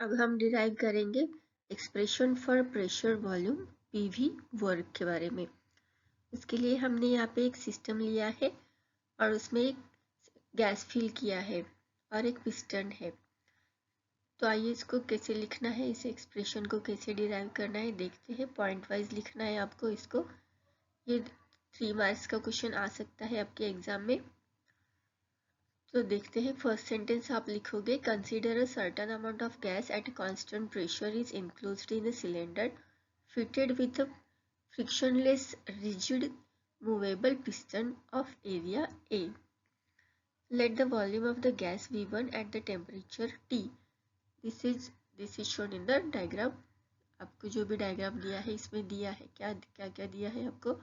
अब हम डिराइव करेंगे expression for pressure volume PV work के बारे में। उसके लिए हमने यहाँ पे एक सिस्टम लिया है और उसमें एक गैस फिल किया है और एक पिस्टन है। तो आइए इसको कैसे लिखना है, इस एक्सप्रेशन को कैसे डिराइव करना है देखते हैं। पॉइंट वाइज लिखना है आपको इसको। ये 3 मार्क्स का क्वेश्चन आ सकता है आपके एग्जाम में। तो देखते हैं। फर्स्ट सेंटेंस आप लिखोगे, consider a certain amount of gas at constant pressure is enclosed in a cylinder fitted with a frictionless rigid movable piston of area A. Let the volume of the gas V1 at the temperature T. This is shown in the diagram. आपको जो भी diagram दिया है इसमें दिया है क्या क्या क्या दिया है आपको।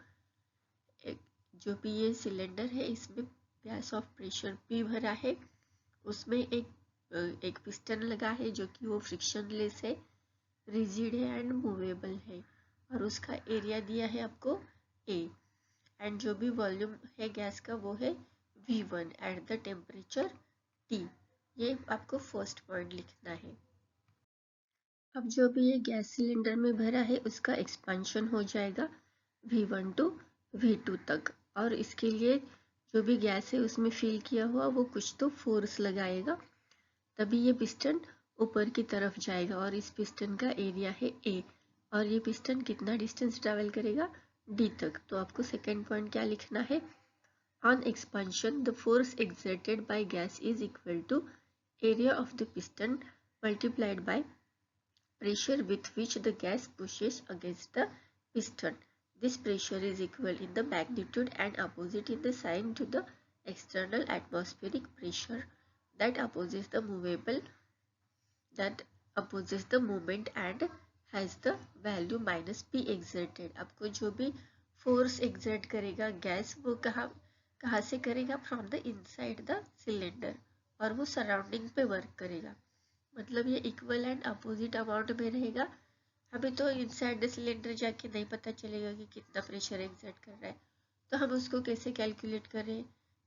एक जो भी ये सिलेंडर है इसमें गैस ऑफ प्रेशर P भरा है, उसमें एक पिस्टन लगा है जो कि वो फ्रिक्शनलेस है, रिजिड है एंड मूवेबल है, और उसका एरिया दिया है आपको A, एंड जो भी वॉल्यूम है गैस का वो है V1 at the temperature T। ये आपको फर्स्ट पॉइंट लिखना है। अब जो भी ये गैस सिलेंडर में भरा है उसका एक्सपेंशन हो जाएगा V1 टू V2 तक, और इसके लिए जो भी गैस है उसमें फिल किया हुआ वो कुछ तो फोर्स लगाएगा, तभी ये पिस्टन ऊपर की तरफ जाएगा, और इस पिस्टन का एरिया है A, और ये पिस्टन कितना डिस्टेंस ट्रैवल करेगा D तक। तो आपको सेकेंड पॉइंट क्या लिखना है, on expansion the force exerted by gas is equal to area of the piston multiplied by pressure with which the gas pushes against the piston. This pressure is equal in the magnitude and opposite in the sign to the external atmospheric pressure that opposes the movement and has the value minus P exerted. आपको जो भी force exert करेगा gas वो कहाँ से करेगा, from the inside the cylinder, और वो सराउंडिंग पे वर्क करेगा। मतलब ये इक्वल एंड अपोजिट अमाउंट में रहेगा। हमें तो इनसाइड द सिलेंडर जाके नहीं पता चलेगा कि कितना प्रेशर एक्सर्ट कर रहा है, तो हम उसको कैसे कैलकुलेट करें,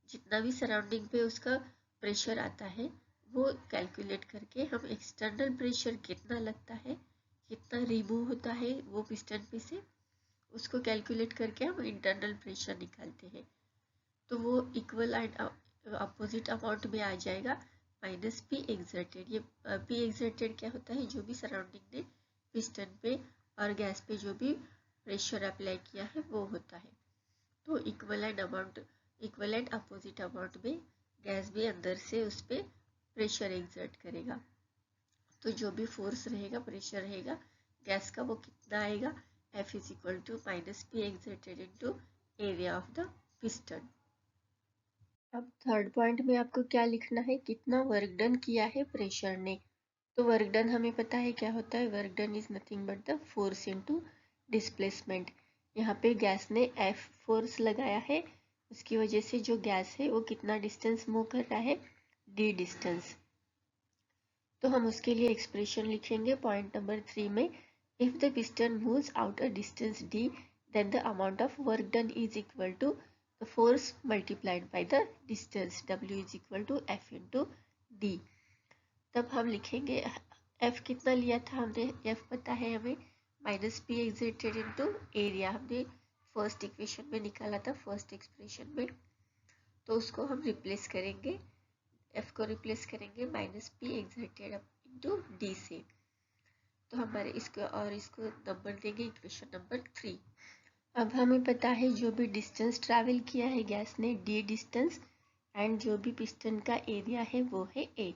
जितना भी सराउंडिंग पे उसका प्रेशर आता है वो कैलकुलेट करके हम एक्सटर्नल प्रेशर कितना लगता है, कितना रिमूव होता है वो पिस्टन पे से, उसको कैलकुलेट करके हम इंटरनल प्रेशर निकालते हैं। तो वो इक्वल एंड अपोजिट अमाउंट में आ जाएगा माइनस P एक्सर्टेड। ये P एक्सर्टेड क्या होता है, जो भी सराउंडिंग ने पिस्टन पे और गैस पे जो भी प्रेशर अप्लाई किया है वो होता है। तो इक्वल एंड अपोजिट अमाउंट में गैस भी अंदर से उस पर प्रेशर एक्सर्ट करेगा। तो जो भी फोर्स रहेगा, प्रेशर रहेगा गैस का, वो कितना आएगा, F is equal to minus P exerted into area of the piston. अब थर्ड पॉइंट में आपको क्या लिखना है, कितना वर्क डन किया है प्रेशर ने। तो वर्क डन हमें पता है क्या होता है, work done is nothing but the force into displacement. यहाँ पे गैस ने F फोर्स लगाया है, उसकी वजह से जो गैस है वो कितना डिस्टेंस मूव कर रहा है, D डिस्टेंस। तो हम उसके लिए एक्सप्रेशन लिखेंगे पॉइंट नंबर 3 में, if the piston moves out a distance D then the amount of work done is equal to the force multiplied by the distance, W is equal to F into D। तब हम लिखेंगे F कितना लिया था हमने, F पता है हमें, minus P exerted into area हमने फर्स्ट इक्वेशन में निकाला था, फर्स्ट एक्सप्रेशन में। तो उसको हम रिप्लेस करेंगे, F को रिप्लेस करेंगे minus P exerted into D से। तो हमारे इसको नंबर देंगे इक्वेशन नंबर 3। अब हमें पता है जो भी डिस्टेंस ट्रैवल किया है गैस ने D डिस्टेंस, एंड जो भी पिस्टन का एरिया है वो है A।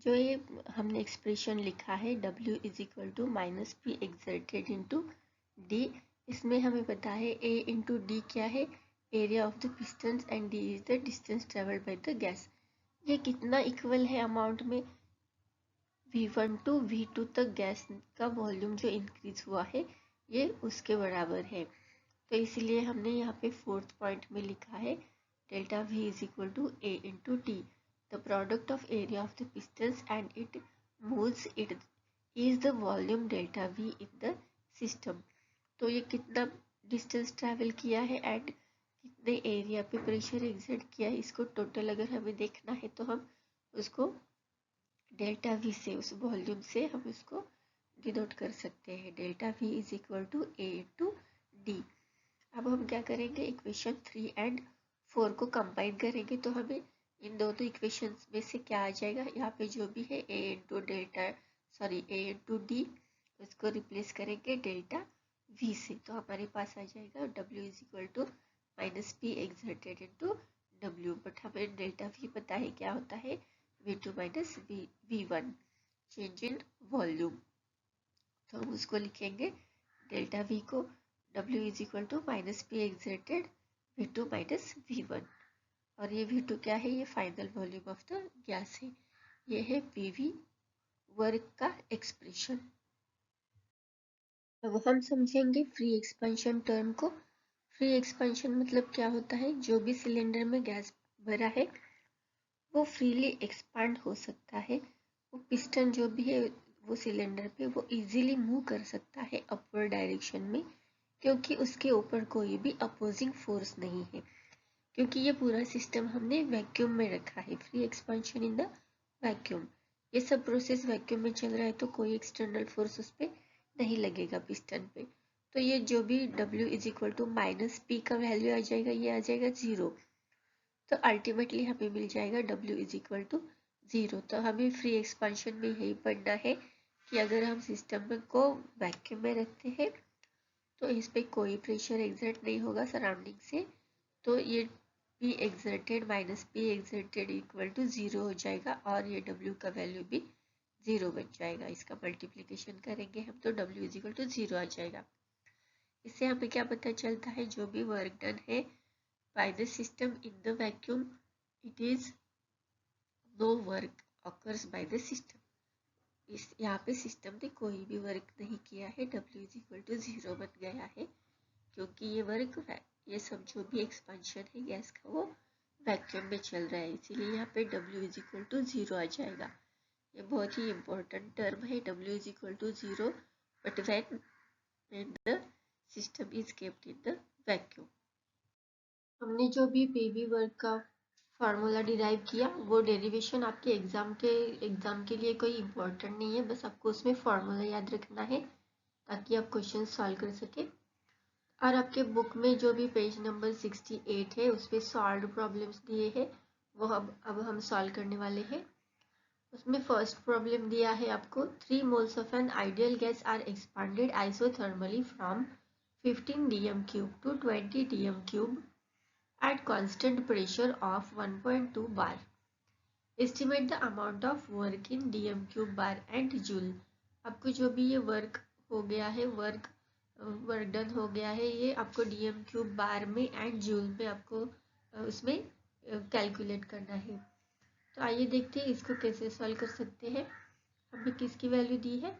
जो ये हमने एक्सप्रेशन लिखा है W is equal to minus P exerted into D, इसमें हमें पता है A इंटू D क्या है, area of the piston, and D is the distance travelled by the gas. ये कितना इक्वल है अमाउंट में, V1 टू V2 तक गैस का वॉल्यूम जो इंक्रीज हुआ है ये उसके बराबर है। तो इसलिए हमने यहाँ पे फोर्थ पॉइंट में लिखा है delta V is equal to A into T, the product of area of the pistons and it moves it is the volume delta V in the system. तो ये कितना डिस्टेंस ट्रैवल किया है and कितने area पे pressure exert किया है, इसको टोटल अगर हमें देखना है तो हम उसको डेल्टा वी से, उस वॉल्यूम से हम उसको डिनोट कर सकते हैं। Delta V is equal to A into D. अब हम क्या करेंगे, इक्वेशन 3 एंड 4 को कंबाइन करेंगे तो हमें इन दोनों इक्वेशन में से क्या आ जाएगा, यहाँ पे जो भी है A into A into D, उसको रिप्लेस करेंगे डेल्टा वी से, तो हमारे पास आ जाएगा W is equal to minus P exerted into W. But हमें डेल्टा वी पता है क्या होता है, V2 minus V1, change in volume. तो हम उसको लिखेंगे डेल्टा V को W is equal to minus P exerted V2 minus V1, और ये V2 क्या है, ये final volume of the gas है। ये है PV वर्क का एक्सप्रेशन। अब हम समझेंगे फ्री एक्सपेंशन टर्म को। फ्री एक्सपेंशन मतलब क्या होता है, जो भी सिलेंडर में गैस भरा है वो फ्रीली एक्सपांड हो सकता है। वो पिस्टन जो भी है वो सिलेंडर पे वो इजीली मूव कर सकता है अपवर्ड डायरेक्शन में, क्योंकि उसके ऊपर कोई भी अपोजिंग फोर्स नहीं है, क्योंकि ये पूरा सिस्टम हमने वैक्यूम में रखा है। Free expansion in the vacuum, ये सब प्रोसेस वैक्यूम में चल रहा है तो कोई एक्सटर्नल फोर्स उस पर नहीं लगेगा पिस्टन पे। तो ये जो भी W is equal to minus P का वैल्यू आ जाएगा, ये आ जाएगा 0। तो अल्टीमेटली हमें मिल जाएगा W इज इक्वल टू 0। तो हमें फ्री एक्सपेंशन में यही पढ़ना है कि अगर हम सिस्टम को वैक्यूम में रखते हैं तो इस पर कोई प्रेशर एग्जर्ट नहीं होगा सराउंडिंग से, तो ये P exerted minus P exerted equal to 0 हो जाएगा, और ये W का वैल्यू भी 0 बन जाएगा। इसका मल्टीप्लिकेशन करेंगे हम तो W इज इक्वल टू 0 आ जाएगा। इससे हमें क्या पता चलता है, जो भी वर्क डन है by the system in the vacuum, it is no work occurs by the system। इस यहाँ पे सिस्टम ने कोई भी वर्क नहीं किया है, W इज इक्वल टू 0 बन गया है, क्योंकि ये वर्क, ये सब जो भी एक्सपेंशन है गैस का वो वैक्यूम में चल रहा है, इसीलिए यहाँ पे W इज इक्वल टू 0 आ जाएगा। ये बहुत ही इम्पोर्टेंट टर्म है, W is equal to 0, but when the system is kept in the vacuum। हमने जो भी पीवी वर्क का फार्मूला डिराइव किया वो डेरिवेशन आपके एग्जाम के लिए कोई इम्पोर्टेंट नहीं है, बस आपको उसमें फार्मूला याद रखना है ताकि आप क्वेश्चन सॉल्व कर सके। और आपके बुक में जो भी पेज नंबर 68 है उस पर सॉल्व प्रॉब्लम्स दिए हैं, वो अब हम सॉल्व करने वाले हैं। उसमें फर्स्ट प्रॉब्लम दिया है आपको, 3 moles of an ideal gas are expanded isothermally from 15 dm cube to 20 dm cube at constant pressure of 1.2 bar. Estimate the amount of work in dm cube bar and joule। आपको जो भी ये work हो गया है, work done हो गया है, ये आपको dm cube बार में एंड जूल में आपको उसमें कैलकुलेट करना है। तो आइए देखते हैं इसको कैसे सॉल्व कर सकते हैं। हमें किसकी वैल्यू दी है,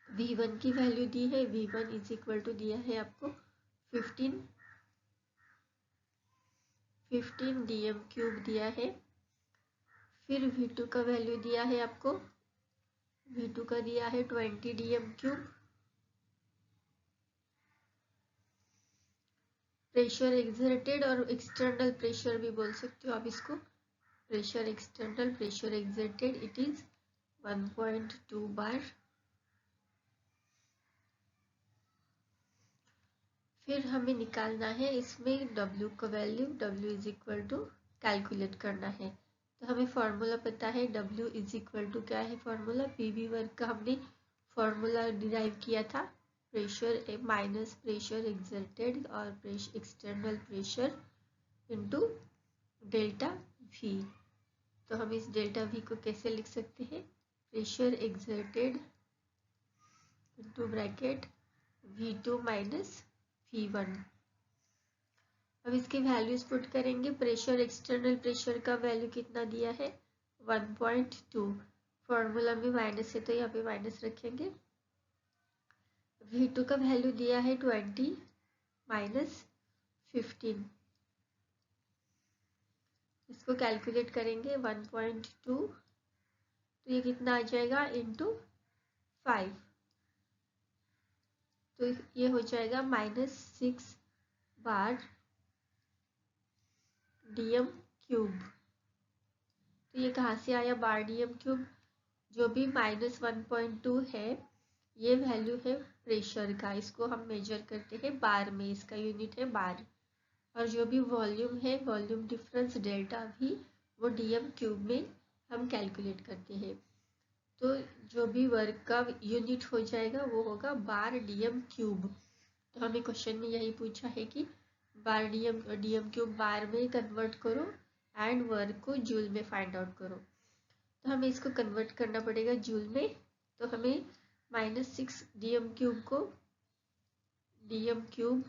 V1 की वैल्यू दी है। V1 इज इक्वल टू दिया है आपको 15 dm क्यूब दिया है। फिर V2 का वैल्यू दिया है आपको, V2 का दिया है 20 dm क्यूब। प्रेशर एक्सर्टेड और एक्सटर्नल प्रेशर भी बोल सकते हो आप इसको, pressure external, pressure exerted, it is 1.2 bar. फिर हमें निकालना है इसमें W का value, W is equal to calculate करना है। तो हमें फॉर्मूला पता है, W इज इक्वल टू क्या है फॉर्मूला, पीवी वर्क का हमने फॉर्मूला डिराइव किया था, प्रेशर माइनस प्रेशर एक्सर्टेड और external pressure into delta V। तो हम इस डेल्टा V को कैसे लिख सकते हैं, pressure exerted into bracket V2 minus V1। अब इसके वैल्यूज पुट करेंगे। प्रेशर एक्सटर्नल प्रेशर का वैल्यू कितना दिया है 1.2, फॉर्मूला में माइनस है तो यहाँ पे माइनस रखेंगे। V2 का वैल्यू दिया है 20 माइनस 15, इसको कैलकुलेट करेंगे 1.2, तो ये कितना आ जाएगा इंटू 5, तो ये हो जाएगा -6 बार dm क्यूब। तो ये कहाँ से आया बार dm क्यूब, जो भी -1.2 है ये वैल्यू है प्रेशर का, इसको हम मेजर करते हैं बार में, इसका यूनिट है बार। और जो भी वॉल्यूम है, वॉल्यूम डिफरेंस डेल्टा भी, वो dm³ में हम कैलकुलेट करते हैं। तो जो भी वर्क का यूनिट हो जाएगा वो होगा बार dm³। तो हमें क्वेश्चन में यही पूछा है कि बार dm³ बार में कन्वर्ट करो एंड वर्क को जूल में फाइंड आउट करो। तो हमें इसको कन्वर्ट करना पड़ेगा जूल में। तो हमें -6 dm³ को dm³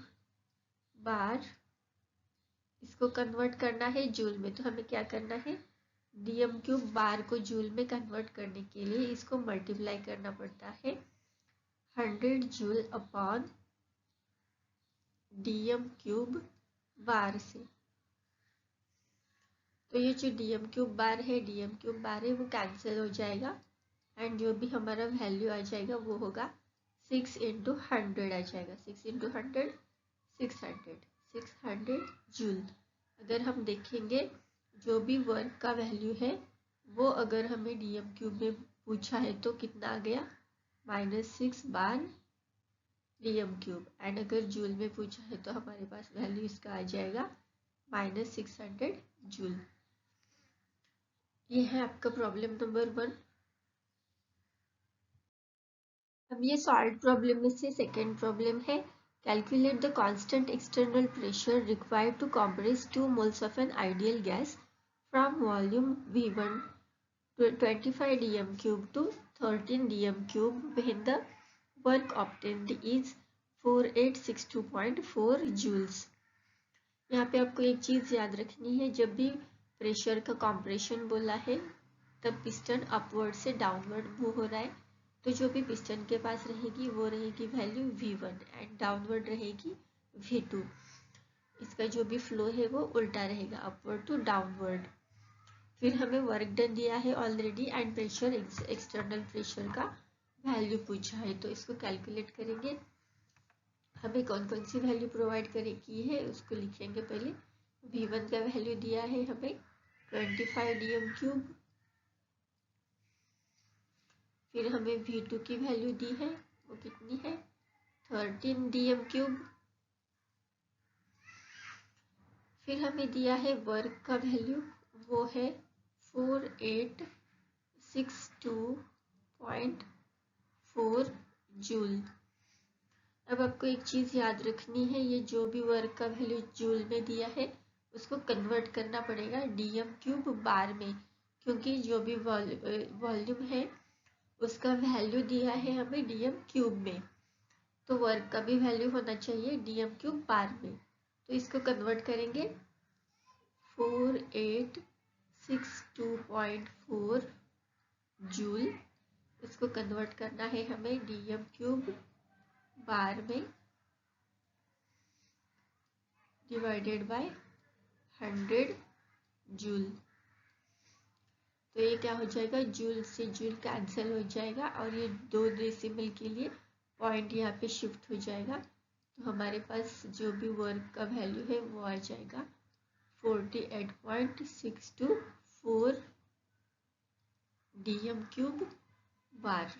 बार इसको कन्वर्ट करना है जूल में। तो हमें क्या करना है, dm³ बार को जूल में कन्वर्ट करने के लिए इसको मल्टीप्लाई करना पड़ता है 100 जूल अपॉन dm³ बार से। तो ये जो dm³ बार है वो कैंसिल हो जाएगा एंड जो भी हमारा वैल्यू आ जाएगा वो होगा 6 × 100 आ जाएगा। 6 × 100 600 जूल। अगर हम देखेंगे जो भी वर्क का वैल्यू है वो अगर हमें dm³ में पूछा है तो कितना आ गया, -6 बार dm³ एंड अगर जूल में पूछा है तो हमारे पास वैल्यू इसका आ जाएगा -600 जूल। ये है आपका प्रॉब्लम नंबर 1। अब ये सॉल्व प्रॉब्लम में से सेकेंड प्रॉब्लम है, calculate the constant external pressure required to compress 2 moles of an ideal gas from volume V1 25 dm³ to 13 dm³ when the work obtained is 4862.4 joules। यहाँ पे आपको एक चीज़ याद रखनी है, जब भी प्रेशर का कॉम्प्रेशन बोला है तब पिस्टन अपवर्ड से डाउनवर्ड मूव हो रहा है। तो जो भी पिस्टन के पास रहेगी वो रहेगी वैल्यू V1 एंड डाउनवर्ड रहेगी V2। इसका जो भी फ्लो है वो उल्टा रहेगा, अपवर्ड टू डाउनवर्ड। फिर हमें वर्क डन दिया है already and pressure external pressure का वैल्यू पूछा है। तो इसको कैलकुलेट करेंगे। हमें कौन कौन सी वैल्यू प्रोवाइड की है उसको लिखेंगे। पहले V1 का वैल्यू दिया है हमें 25 dm³। फिर हमें V2 की वैल्यू दी है, वो कितनी है 13 dm³। फिर हमें दिया है वर्क का वैल्यू, वो है 4862.4 जूल। अब आपको एक चीज़ याद रखनी है, ये जो भी वर्क का वैल्यू जूल में दिया है उसको कन्वर्ट करना पड़ेगा dm³ बार में, क्योंकि जो भी वॉल्यूम है उसका वैल्यू दिया है हमें dm³ में, तो वर्क का भी वैल्यू होना चाहिए dm³ बार में। तो इसको कन्वर्ट करेंगे 4862.4 जूल। इसको कन्वर्ट करना है हमें dm³ बार में डिवाइडेड बाय 100 जूल। तो ये क्या हो जाएगा, जूल से जूल कैंसिल हो जाएगा और ये 2 डेसिमल के लिए पॉइंट यहाँ पे शिफ्ट हो जाएगा। तो हमारे पास जो भी वर्क का वैल्यू है वो आ जाएगा 48.624 dm³ बार।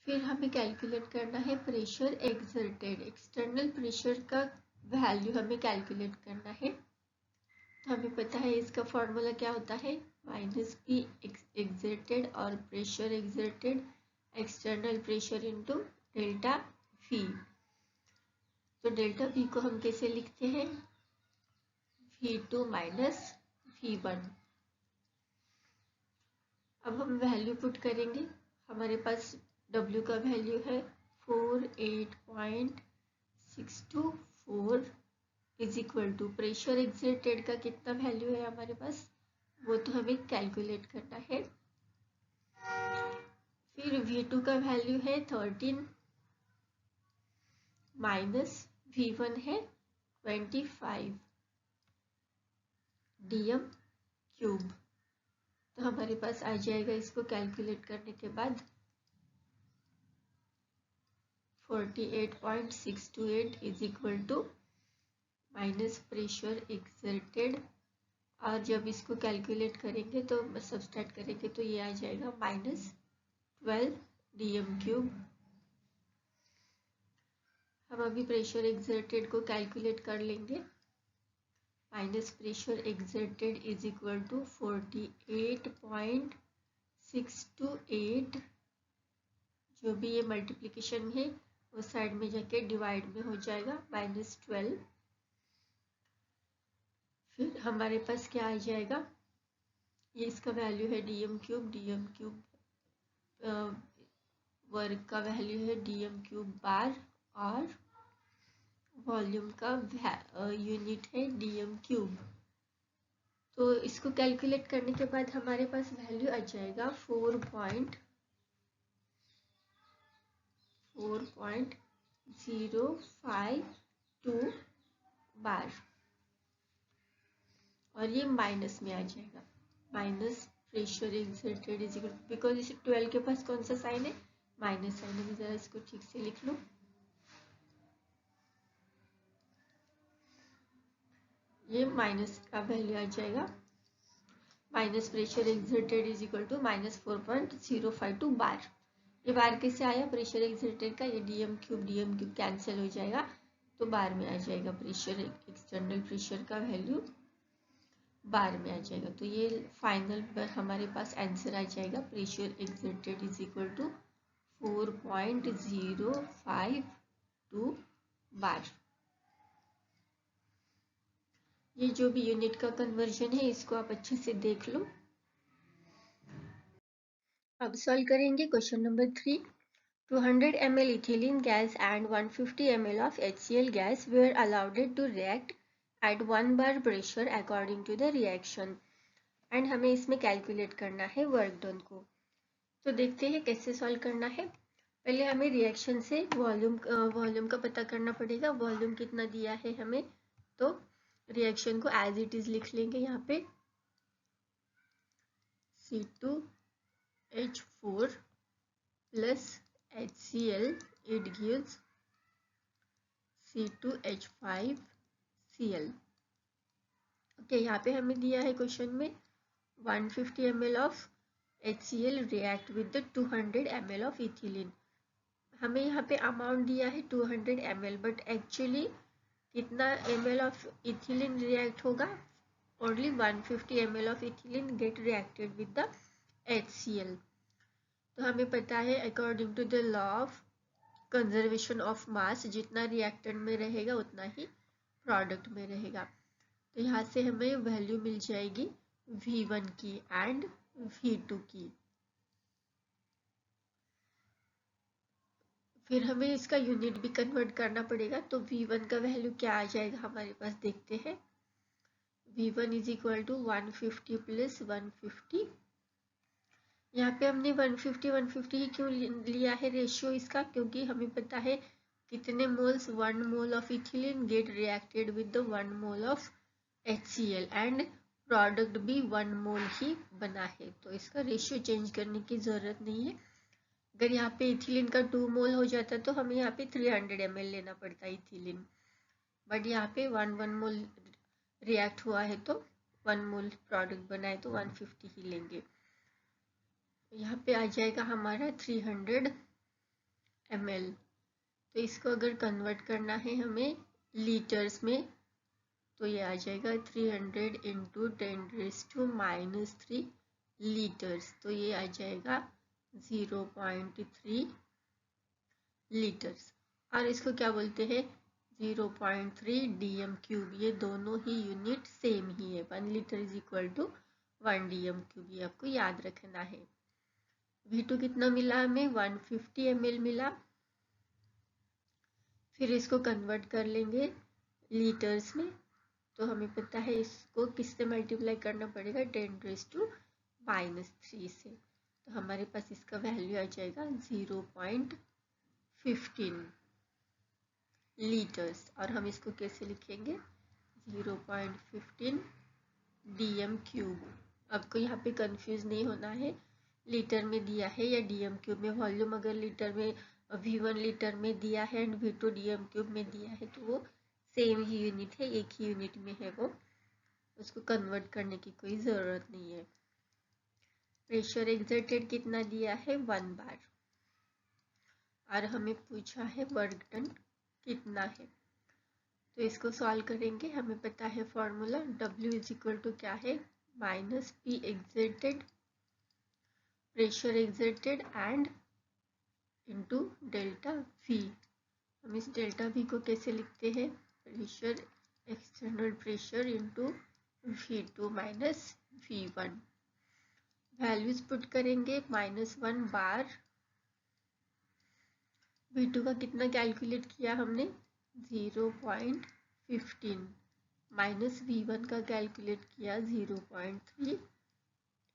फिर हमें कैलकुलेट करना है प्रेशर एक्सर्टेड, एक्सटर्नल प्रेशर का वैल्यू हमें कैलकुलेट करना है। तो हमें पता है इसका फॉर्मूला क्या होता है, -P एक्सर्टेड और pressure exerted external pressure into delta V। तो डेल्टा V को हम कैसे लिखते हैं, V2 - V1। अब हम वैल्यू पुट करेंगे। हमारे पास W का वैल्यू है 48.624 is equal to pressure exerted का कितना वैल्यू है हमारे पास, वो तो हमें कैलकुलेट करना है। फिर V2 का वैल्यू है 13 माइनस V1 है 25 dm³। तो हमारे पास आ जाएगा इसको कैलकुलेट करने के बाद 48.628 is equal to minus pressure exerted और जब इसको कैलकुलेट करेंगे तो सब्सट्रैक्ट करेंगे तो ये आ जाएगा -12 dm³। हम अभी प्रेशर एक्सर्टेड को कैलकुलेट कर लेंगे। Minus pressure exerted is equal to 48.628, जो भी ये मल्टीप्लिकेशन है वो साइड में जाके डिवाइड में हो जाएगा -12। फिर हमारे पास क्या आ जाएगा, ये इसका वैल्यू है dm³। वर्क का वैल्यू है dm³ बार और वॉल्यूम का यूनिट है dm³। तो इसको कैलकुलेट करने के बाद हमारे पास वैल्यू आ जाएगा 4.052 बार, और ये माइनस में आ जाएगा। Minus pressure exerted is equal, because इसे 12 के पास कौन सा साइन है, माइनस साइन है। जरा इसको ठीक से लिख लो। ये माइनस का वैल्यू आ जाएगा। Minus pressure exerted is equal to -4.052 bar. ये बार कैसे आया, प्रेशर एक्सर्टेड का, ये dm³ कैंसिल हो जाएगा तो बार में आ जाएगा। प्रेशर एक्सटर्नल प्रेशर का वैल्यू बार में आ जाएगा। तो ये फाइनल पर हमारे पास आंसर आ जाएगा, pressure exerted is equal to 4.052 bar. ये जो भी यूनिट का कन्वर्जन है इसको आप अच्छे से देख लो। अब सॉल्व करेंगे question number 3। 200 ml ethylene gas and 150 ml of HCl gas were allowed to react at 1 bar pressure according to the reaction, and हमें इसमें कैलकुलेट करना है वर्क डन को। तो देखते हैं कैसे सॉल्व करना है। पहले हमें रिएक्शन से वॉल्यूम का पता करना पड़ेगा। वॉल्यूम कितना दिया है हमें, तो रिएक्शन को एज इट इज लिख लेंगे। यहाँ पे C2H4 plus HCl, it gives C2H5Cl। Okay, यहाँ पे हमें दिया है क्वेश्चन में 150 ml of HCl react with the 200 ml of ethylene। हमें यहाँ पे अमाउंट दिया है 200 ml, बट एक्चुअली कितना ml ऑफ ethylene रिएक्ट होगा, only 150 ml of ethylene get reacted with the HCl। तो हमें पता है according to the law of conservation of mass, जितना रिएक्टेंट में रहेगा उतना ही प्रोडक्ट में रहेगा। तो यहाँ से हमें वैल्यू मिल जाएगी V1 की एंड V2 की। फिर हमें इसका यूनिट भी कन्वर्ट करना पड़ेगा। तो V1 का वैल्यू क्या आ जाएगा हमारे पास, देखते हैं। V1 is equal to 150 plus 150। यहाँ पे हमने 150 ही क्यों लिया है रेशियो इसका, क्योंकि हमें पता है कितने moles, 1 mole of ethylene get reacted with the 1 mole of HCl and product भी 1 मोल ही बना है। तो इसका रेशियो चेंज करने की ज़रूरत नहीं है। अगर यहाँ पे इथिलीन का 2 मोल हो जाता तो हमें यहाँ पे 300 ml लेना पड़ता इथिलीन, बट यहाँ पे 1 मोल रिएक्ट हुआ है तो 1 मोल प्रोडक्ट बना है तो 150 ही लेंगे। यहाँ पे आ जाएगा हमारा 300 ml। तो इसको अगर कन्वर्ट करना है हमें लीटर्स में, तो ये आ जाएगा 300 इंटू 10⁻³ लीटर्स। तो ये आ जाएगा 0.3 लीटर्स। और इसको क्या बोलते हैं, 0.3 dm³। ये दोनों ही यूनिट सेम ही है। 1 litre is equal to 1 dm³, ये आपको याद रखना है। V2 कितना मिला हमें, 150 ml मिला। फिर इसको कन्वर्ट कर लेंगे लीटर्स में। तो हमें पता है इसको किससे मल्टीप्लाई करना पड़ेगा, 10⁻³ से। तो हमारे पास इसका वैल्यू आ जाएगा 0.15 लीटर्स। और हम इसको कैसे लिखेंगे, 0.15 dm³। आपको यहाँ पे कंफ्यूज नहीं होना है, लीटर में दिया है या dm³ में। वॉल्यूम अगर लीटर में, V1 लीटर में दिया है एंड V2 dm³ में दिया है तो वो सेम ही यूनिट है, एक ही यूनिट में है वो। उसको कन्वर्ट करने की कोई ज़रूरत नहीं है। प्रेशर एक्सर्टेड कितना दिया है 1 बार, और हमें पूछा है वर्क डन कितना है। तो इसको सॉल्व करेंगे। हमें पता है formula W is equal to क्या है, minus P exerted, pressure exerted and into delta V। हम इस डेल्टा V को कैसे लिखते हैं, pressure external pressure into V2 minus V1। Values put करेंगे, -1 बार V2 का कितना कैलकुलेट किया हमने 0.15, माइनस V1 का कैलकुलेट किया 0.3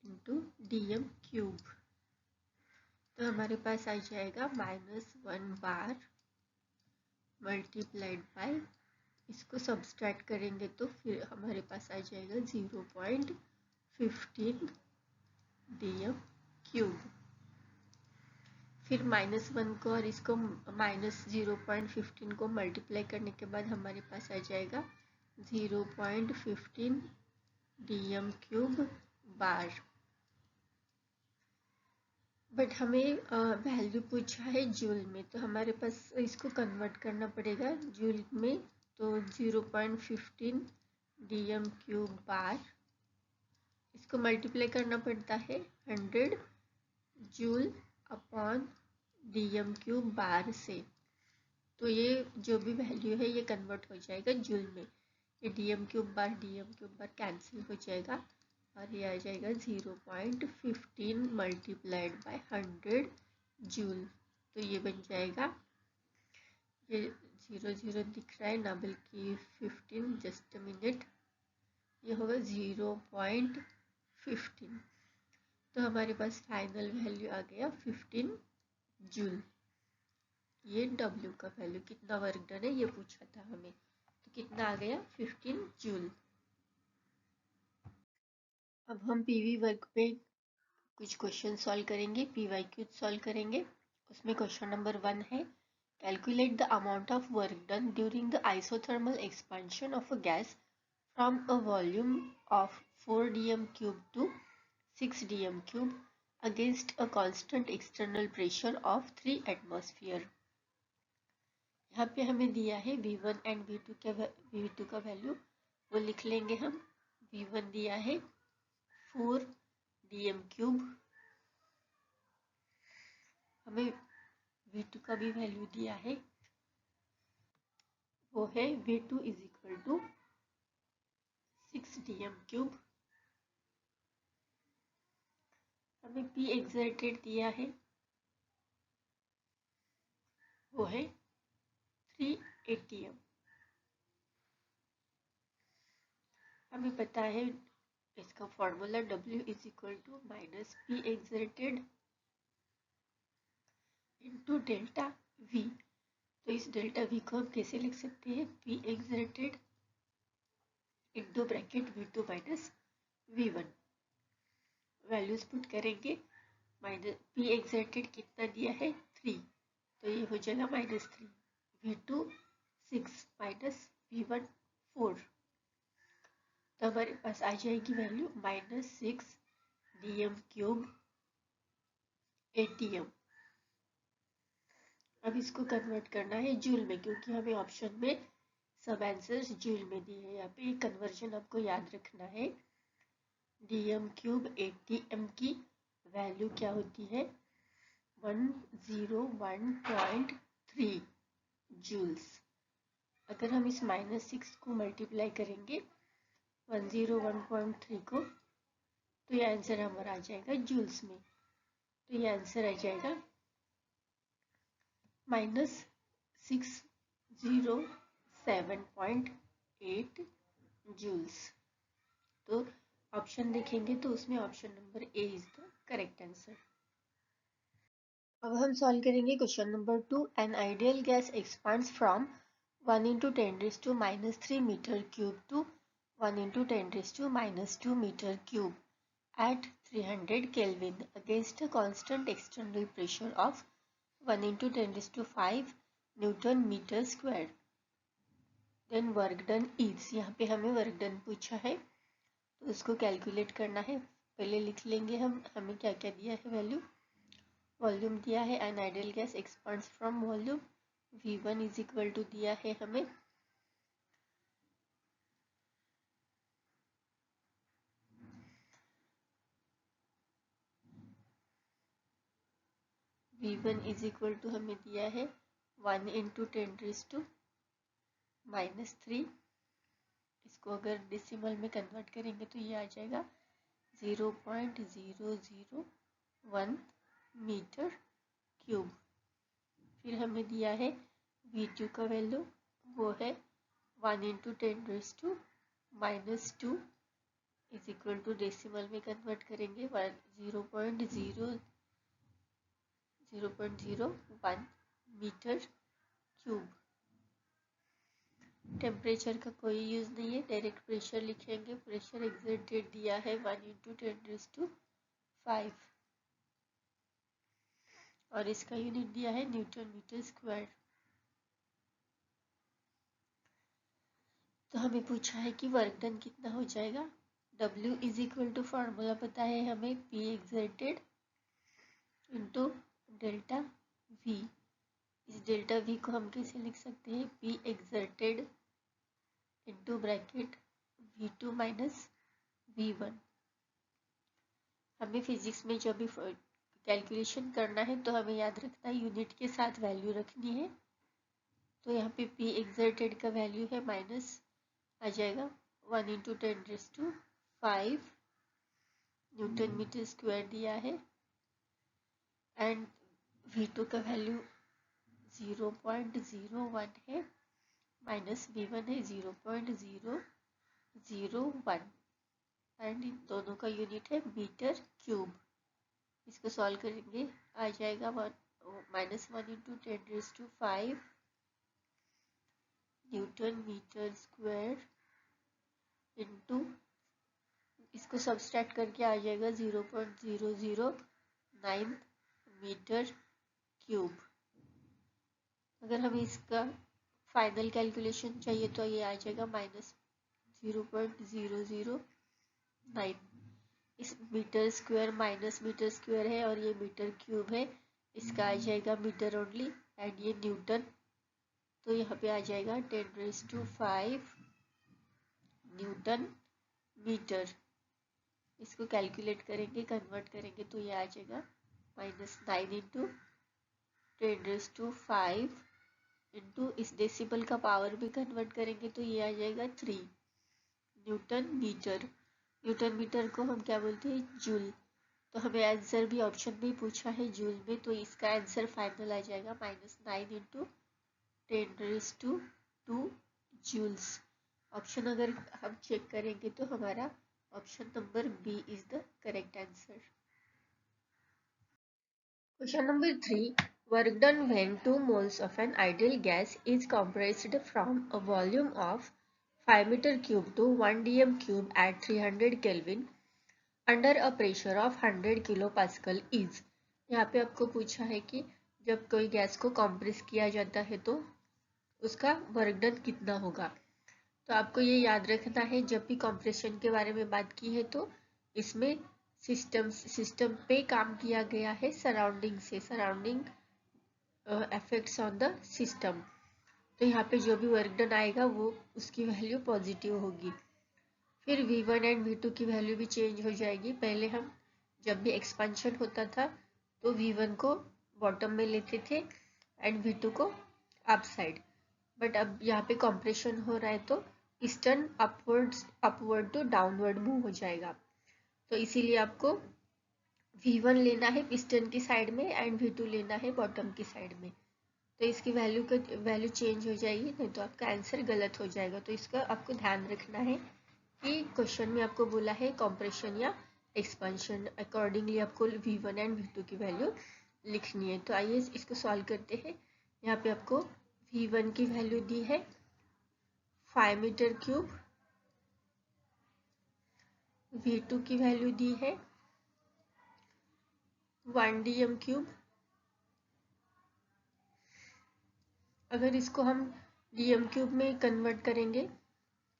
इंटू DM³ तो हमारे पास आ जाएगा -1 बार मल्टीप्लाइड बाय, इसको सब्सट्रैक्ट करेंगे तो फिर हमारे पास आ जाएगा 0.15 DM³। फिर -1 को और इसको -0.15 को मल्टीप्लाई करने के बाद हमारे पास आ जाएगा 0.15 DM³ बार। बट हमें वैल्यू पूछा है जूल में, तो हमारे पास इसको कन्वर्ट करना पड़ेगा जूल में। तो 0.15 DM³ बार, इसको मल्टीप्लाई करना पड़ता है 100 जूल अपॉन DM³ बार से। तो ये जो भी वैल्यू है ये कन्वर्ट हो जाएगा जूल में। ये DM³ बार कैंसिल हो जाएगा और ये आ जाएगा 0.15 मल्टीप्लाइड बाय 100 जूल। तो ये बन जाएगा, ये 0 दिख रहा है ना बल्कि 15, जस्ट अ मिनट, ये होगा 0.15। तो हमारे पास फाइनल वैल्यू आ गया 15 जूल। ये W का वैल्यू, कितना वर्क डन है ये पूछा था हमें, तो कितना आ गया 15 जूल। अब हम PV वर्क पे कुछ क्वेश्चन सॉल्व करेंगे, PYQ सॉल्व करेंगे। उसमें क्वेश्चन नंबर 1 है, calculate the amount of work done during the isothermal expansion of a gas from a volume of 4 DM³ to 6 DM³ against a constant external pressure of 3 atmosphere. यहाँ पे हमें दिया है V1 and V2 का value, वो लिख लेंगे हम। V1 दिया है 4 DM³, हमें V2 का भी वैल्यू दिया है, वो है V2 is equal to 6 DM³। हमें P एक्सर्टेड दिया है, वो है 3 ATM। हमें पता है इसका formula W is equal to minus P exerted into delta V। तो इस डेल्टा V को हम कैसे लिख सकते हैं, P exerted into bracket V2 minus V1। Values put करेंगे, माइनस P एक्सर्टेड कितना दिया है 3, तो ये हो जाएगा -3, V2 6 माइनस V1 4। तो हमारे पास आ जाएगी वैल्यू -6 DM³ ATM। अब इसको कन्वर्ट करना है जूल में, क्योंकि हमें ऑप्शन में सब आंसर्स जूल में दिए हैं। यहाँ पे कन्वर्जन आपको याद रखना है। DM³ ATM की वैल्यू क्या होती है 101.3 जूल्स। अगर हम इस -6 को मल्टीप्लाई करेंगे 101.3 को, तो ये आंसर हमारा आ जाएगा जूल्स में। तो ये आंसर आ जाएगा -607.8 जूल्स। तो ऑप्शन देखेंगे तो उसमें option number A is the correct answer. अब हम सॉल्व करेंगे question number 2। An ideal gas expands from 1 × 10⁻³ metre cube to 1 × 10⁻² metre cube at 300 Kelvin against a constant external pressure of 1 × 10⁵ Newton meter square. Then work done is, यहाँ पे हमें work done पूछा है। तो इसको कैलकुलेट करना है। पहले लिख लेंगे हम, हमें क्या क्या दिया है वैल्यू। वॉल्यूम दिया है, an ideal gas expands from volume. V1 is equal to दिया है हमें V1 इज इक्वल टू हमें दिया है 1 इंटू 10⁻³ इसको अगर डेसिमल में कन्वर्ट करेंगे तो ये आ जाएगा 0.001 मीटर क्यूब। फिर हमें दिया है V2 का वैल्यू, वो है 1 into 10⁻² is equal to decimal में कन्वर्ट करेंगे 0.001 मीटर क्यूब। टेम्परेचर का कोई यूज़ नहीं है, डायरेक्ट प्रेशर लिखेंगे। प्रेशर एक्सर्टेड दिया है 1 इंटू 10⁵ और इसका यूनिट दिया है न्यूटन मीटर स्क्वायर। तो हमें पूछा है कि वर्क डन कितना हो जाएगा। W is equal to formula पता है हमें, P exerted into delta V। इस डेल्टा V को हम कैसे लिख सकते हैं, P exerted into bracket V2 minus V1। हमें फिजिक्स में जब भी कैलकुलेशन करना है तो हमें याद रखना है यूनिट के साथ वैल्यू रखनी है। तो यहाँ पे P एक्सर्टेड का वैल्यू है माइनस आ जाएगा 1 इंटू 10⁵ न्यूटन मीटर स्क्वायर दिया है, एंड V2 का वैल्यू 0.01 है, माइनस V1 है 0.001 एंड इन दोनों का यूनिट है मीटर क्यूब। इसको सॉल्व करेंगे आ जाएगा -1 into 10⁵ newton metre square into इसको सब्सट्रैक्ट करके आ जाएगा 0.009 मीटर क्यूब। अगर हमें इसका फाइनल कैलकुलेशन चाहिए तो ये आ जाएगा -0.009। इस metre square minus metre square है और ये मीटर क्यूब है, इसका आ जाएगा मीटर ओनली एंड ये न्यूटन। तो यहाँ पे आ जाएगा 10⁵ न्यूटन मीटर। इसको कैलकुलेट करेंगे, कन्वर्ट करेंगे तो ये आ जाएगा -9 इंटू 10⁵ इंटू इस डेसिबल का पावर भी कन्वर्ट करेंगे तो ये आ जाएगा 3 न्यूटन मीटर। न्यूटन मीटर को हम क्या बोलते हैं, जूल। तो हमें आंसर भी ऑप्शन में पूछा है जूल में, तो इसका आंसर फाइनल आ जाएगा -9 इंटू 10⁻² जूल्स। ऑप्शन अगर हम चेक करेंगे तो हमारा option number B is the correct answer. Question number 3, work done when 2 moles of an ideal gas is compressed from a volume of 5 meter cube to 1 dm cube at 300 Kelvin under a pressure of 100 kilopascal is। यहाँ पे आपको पूछा है कि जब कोई gas को compress किया जाता है तो उसका वर्क डन कितना होगा। तो आपको ये याद रखना है, जब भी कॉम्प्रेशन के बारे में बात की है तो इसमें सिस्टम पे काम किया गया है सराउंडिंग से, surrounding effects on the system. तो यहाँ पे जो भी वर्क डन आएगा वो उसकी वैल्यू पॉजिटिव होगी। फिर V1 एंड V2 की वैल्यू भी चेंज हो जाएगी। पहले हम जब भी एक्सपेंशन होता था तो V1 को बॉटम में लेते थे एंड V2 को अप साइड, बट अब यहाँ पे कॉम्प्रेशन हो रहा है तो piston upward to downward move हो जाएगा। तो इसीलिए आपको V1 लेना है पिस्टन की साइड में एंड V2 लेना है बॉटम की साइड में। तो इसकी वैल्यू चेंज हो जाएगी, नहीं तो आपका आंसर गलत हो जाएगा। तो इसका आपको ध्यान रखना है कि क्वेश्चन में आपको बोला है कॉम्प्रेशन या एक्सपेंशन, अकॉर्डिंगली आपको V1 एंड V2 की वैल्यू लिखनी है। तो आइए इसको सॉल्व करते हैं। यहाँ पे आपको V1 की वैल्यू दी है 5 मीटर क्यूब, V2 की वैल्यू दी है 1 dm क्यूब। अगर इसको हम dm क्यूब में कन्वर्ट करेंगे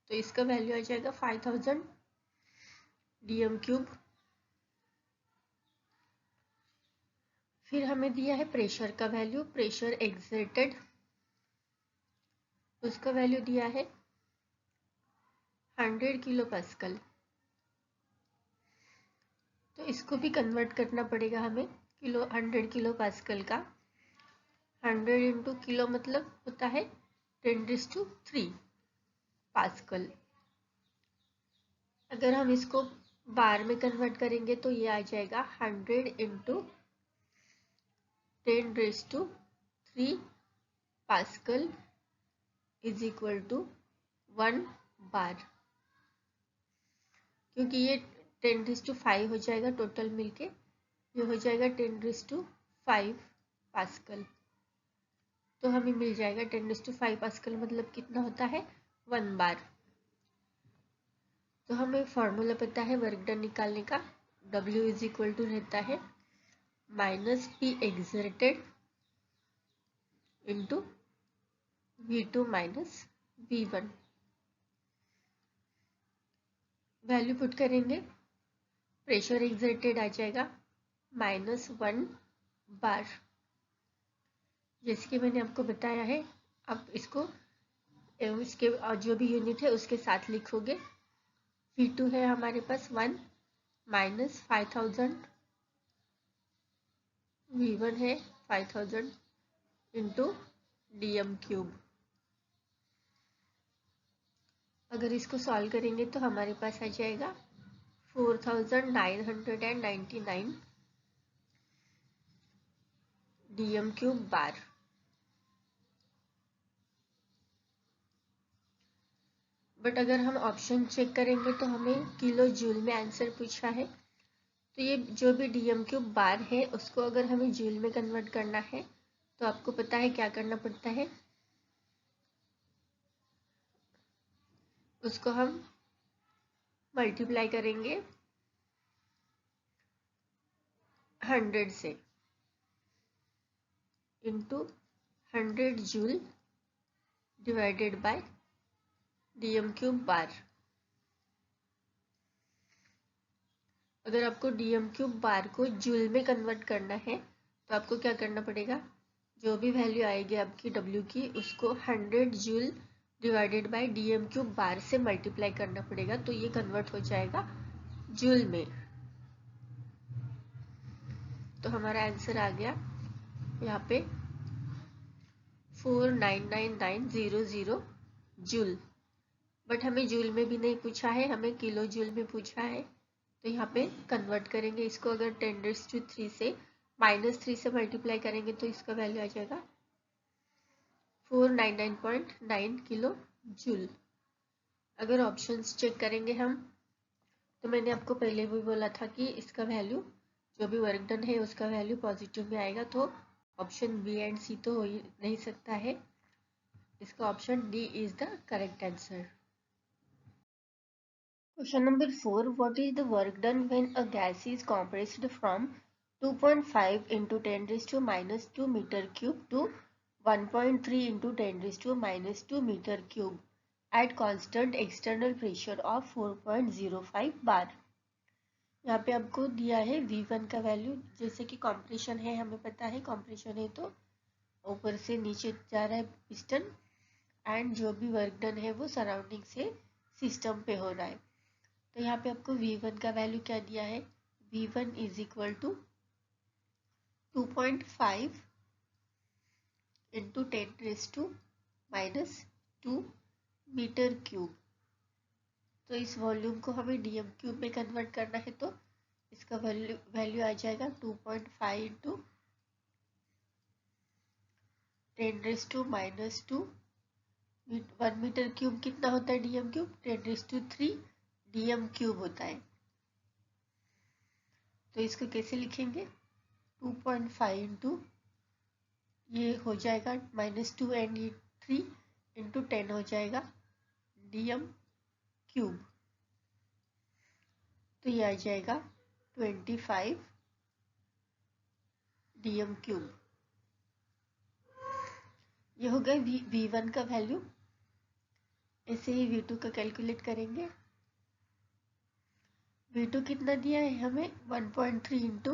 तो इसका वैल्यू आ जाएगा 5000 डीएम क्यूब। फिर हमें दिया है प्रेशर का वैल्यू, प्रेशर एक्सर्टेड, उसका वैल्यू दिया है 100 किलो पास्कल। तो इसको भी कन्वर्ट करना पड़ेगा हमें, 100 किलो पास्कल का 100 इंटू किलो मतलब होता है 10⁻³ पास्कल। अगर हम इसको बार में कन्वर्ट करेंगे तो ये आ जाएगा 100 into 10⁻³ pascal is equal to 1 bar, क्योंकि ये 10⁵ हो जाएगा टोटल मिलके, ये हो जाएगा 10⁵ पास्कल। तो हमें मिल जाएगा 10⁵ पास्कल मतलब कितना होता है 1 बार। तो हमें फॉर्मूला पता है वर्क डन निकालने का, W इज इक्वल टू रहता है -P exerted into V2 minus V1। Value put करेंगे, प्रेशर एक्सर्टेड आ जाएगा -1 बार, जैसे कि मैंने आपको बताया है। अब इसको इसके जो भी यूनिट है उसके साथ लिखोगे। V2 है हमारे पास 1 माइनस 5000, V1 है 5000 इंटू डीएम क्यूब। अगर इसको सॉल्व करेंगे तो हमारे पास आ जाएगा 4999 डीएम क्यूब बार। बट अगर हम ऑप्शन चेक करेंगे तो हमें किलो जूल में आंसर पूछा है, तो ये जो भी डीएम क्यूब बार है उसको अगर हमें जूल में कन्वर्ट करना है तो आपको पता है क्या करना पड़ता है, उसको हम मल्टीप्लाई करेंगे 100 से into 100 joule divided by dm cube bar. अगर आपको डीएम क्यूब बार को जूल में कन्वर्ट करना है तो आपको क्या करना पड़ेगा, जो भी वैल्यू आएगी आपकी W की उसको 100 joule divided by dm cube bar से मल्टीप्लाई करना पड़ेगा, तो ये कन्वर्ट हो जाएगा जूल में। तो हमारा आंसर आ गया यहाँ पे 499,900 जूल। बट हमें जूल में भी नहीं पूछा है, हमें किलो जूल में पूछा है। तो यहाँ पे कन्वर्ट करेंगे इसको, अगर 10⁻³ से -3 से मल्टीप्लाई करेंगे तो इसका वैल्यू आ जाएगा 499.9 किलो जूल। अगर ऑप्शंस चेक करेंगे हम, तो मैंने आपको पहले भी बोला था कि इसका वैल्यू जो भी वर्क डन है उसका वैल्यू पॉजिटिव में आएगा, तो ऑप्शन बी एंड सी तो हो ही नहीं सकता है, इसका option D is the correct answer. Question number 4. What is the work done when a gas is compressed from 2.5 into 10⁻² meter cube to 1.3 into 10⁻² meter cube at constant external pressure of 4.05 bar? यहाँ पे आपको दिया है V1 का value, जैसे कि compression है, हमें पता है कॉम्प्रेशन है तो ऊपर से नीचे जा रहा है पिस्टन, एंड जो भी वर्क डन है वो सराउंडिंग से सिस्टम पे हो रहा है। तो यहाँ पे आपको V1 का वैल्यू क्या दिया है, V1 is equal to 2.5 into 10⁻² metre cube. तो इस वॉल्यूम को हमें डीएम क्यूब में कन्वर्ट करना है, तो इसका वैल्यू आ जाएगा 2.5 इंटू 10⁻²। 1 मीटर क्यूब कितना होता है डीएम क्यूब, 10⁻³ डीएम क्यूब होता है। तो इसको कैसे लिखेंगे, 2.5 इंटू ये हो जाएगा -2 एंड 3 इंटू 10 हो जाएगा डीएम क्यूब, तो ये आ जाएगा 25 डीएम क्यूब। ये हो गया V1 का वैल्यू। ऐसे ही V2 का कैलकुलेट करेंगे। V2 कितना दिया है हमें 1.3 इंटू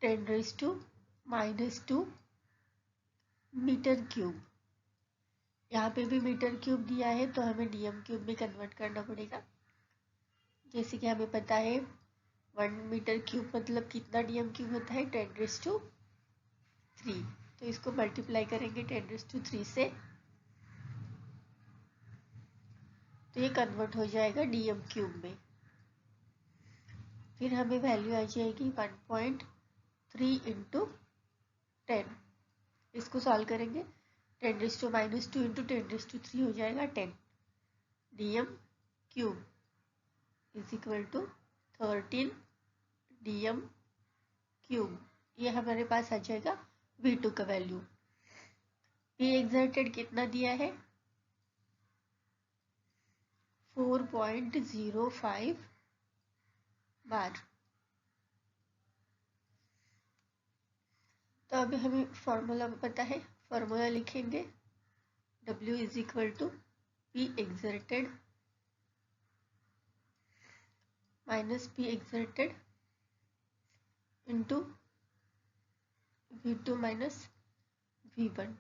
10⁻⁻² मीटर क्यूब। यहाँ पे भी मीटर क्यूब दिया है तो हमें डीएम क्यूब में कन्वर्ट करना पड़ेगा। जैसे कि हमें पता है 1 मीटर क्यूब मतलब कितना डीएम क्यूब होता है 10⁻3। तो इसको मल्टीप्लाई करेंगे 10⁻3 से, तो ये कन्वर्ट हो जाएगा डीएम क्यूब में। फिर हमें वैल्यू आ जाएगी 1.3 इंटू 10। इसको सॉल्व करेंगे 10⁻² इंटू 10⁻3 हो जाएगा 10। Dm cube is equal to 13 dm cube. ये हमारे पास आ जाएगा V2 का वैल्यू। P एक्सर्टेड कितना दिया है 4.05 बार। तो अभी हमें फॉर्मूला पता है, फॉर्मूला लिखेंगे W is equal to P exerted minus P exerted into V2 minus V1।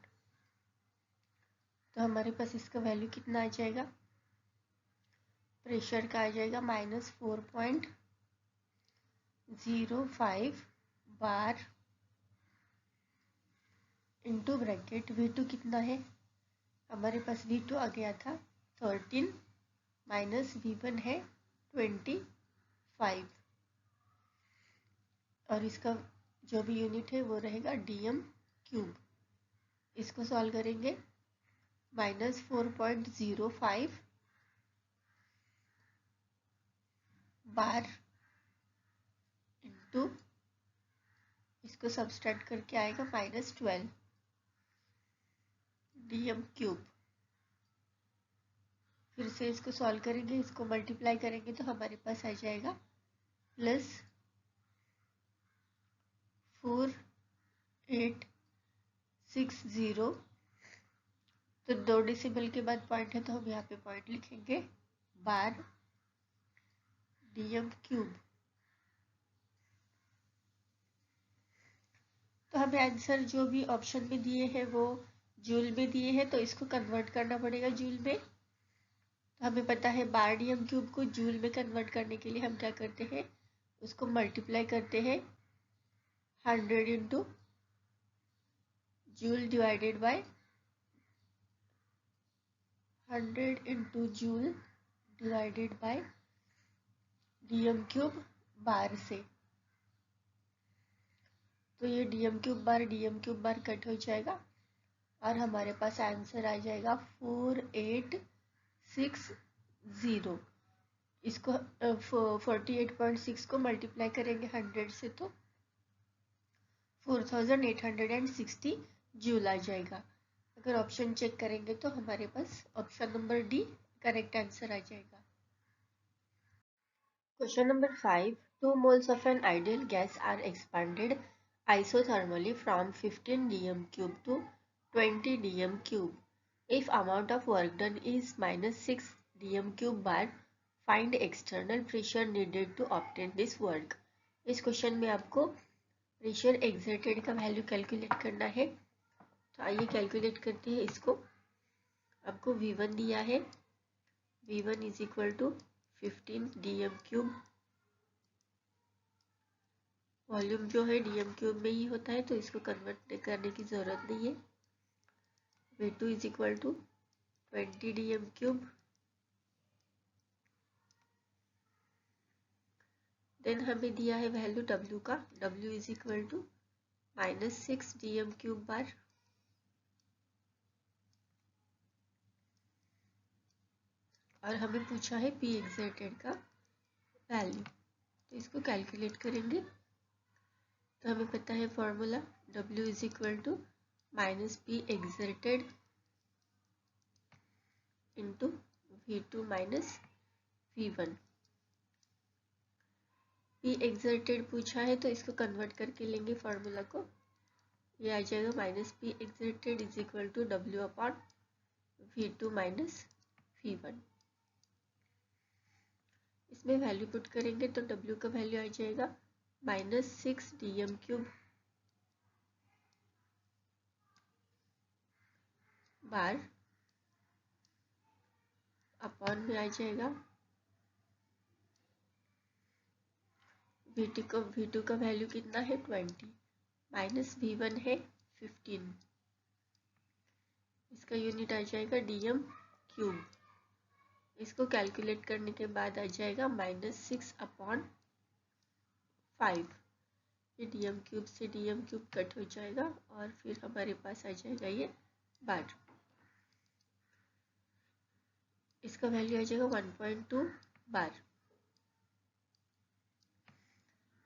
तो हमारे पास इसका वैल्यू कितना आ जाएगा, प्रेशर का आ जाएगा -4.05 बार इंटू ब्रैकेट V2 कितना है हमारे पास, V2 आ गया था 13 माइनस V1 है 25, और इसका जो भी यूनिट है वो रहेगा डीएम क्यूब। इसको सॉल्व करेंगे -4.05 बार इंटू, इसको सब्सट्रैक्ट करके आएगा -12 डीएम क्यूब। फिर से इसको सॉल्व करेंगे, इसको मल्टीप्लाई करेंगे तो हमारे पास आ जाएगा +4860। तो 2 डेसिमल के बाद पॉइंट है तो हम यहाँ पे पॉइंट लिखेंगे बार डीएम क्यूब। तो हमें आंसर जो भी ऑप्शन में दिए हैं वो जूल में दिए हैं, तो इसको कन्वर्ट करना पड़ेगा जूल में। तो हमें पता है बार डीएम क्यूब को जूल में कन्वर्ट करने के लिए हम क्या करते हैं, उसको मल्टीप्लाई करते हैं 100 into joule divided by 100 into joule divided by dm cube bar से। तो ये डीएम क्यूब बार कट हो जाएगा और हमारे पास आंसर आ जाएगा 4860। इसको 48.6 को मल्टीप्लाई करेंगे 100 से तो 4860 जूल आ जाएगा। अगर ऑप्शन चेक करेंगे तो हमारे पास option number D correct answer आ जाएगा। Question number 5, 2 moles of an ideal gas are expanded isothermally from 15 dm cube to 20 dm cube. If amount of work done is -6 dm cube bar, find external pressure needed to obtain this work. इस question में आपको pressure exerted का value calculate करना है। तो आइए calculate करते हैं इसको। आपको V1 दिया है, V1 is equal to 15 dm cube. Volume जो है डीएम क्यूब में ही होता है तो इसको कन्वर्ट करने की ज़रूरत नहीं है। V2 is equal to 20 dm cube. Then हमें दिया है वैल्यू W का, W is equal to -6 dm cube bar. और हमें पूछा है P एक्सर्टेड का वैल्यू, तो इसको कैलकुलेट करेंगे। तो हमें पता है formula W is equal to -P exerted into V2 minus V1। P exerted पूछा है तो इसको कन्वर्ट करके लेंगे फॉर्मूला को। ये आ जाएगा -P exerted is equal to W upon V2 minus V1। इसमें वैल्यू पुट करेंगे तो W का वैल्यू आ जाएगा -6 dm³ बार अपॉन में आ जाएगा V2 का वैल्यू कितना है 20 माइनस V1 है 15, इसका यूनिट आ जाएगा dm³। इसको कैलकुलेट करने के बाद आ जाएगा -6/5। ये dm³ से dm³ कट हो जाएगा और फिर हमारे पास आ जाएगा ये बार। इसका वैल्यू आ जाएगा 1.2 बार।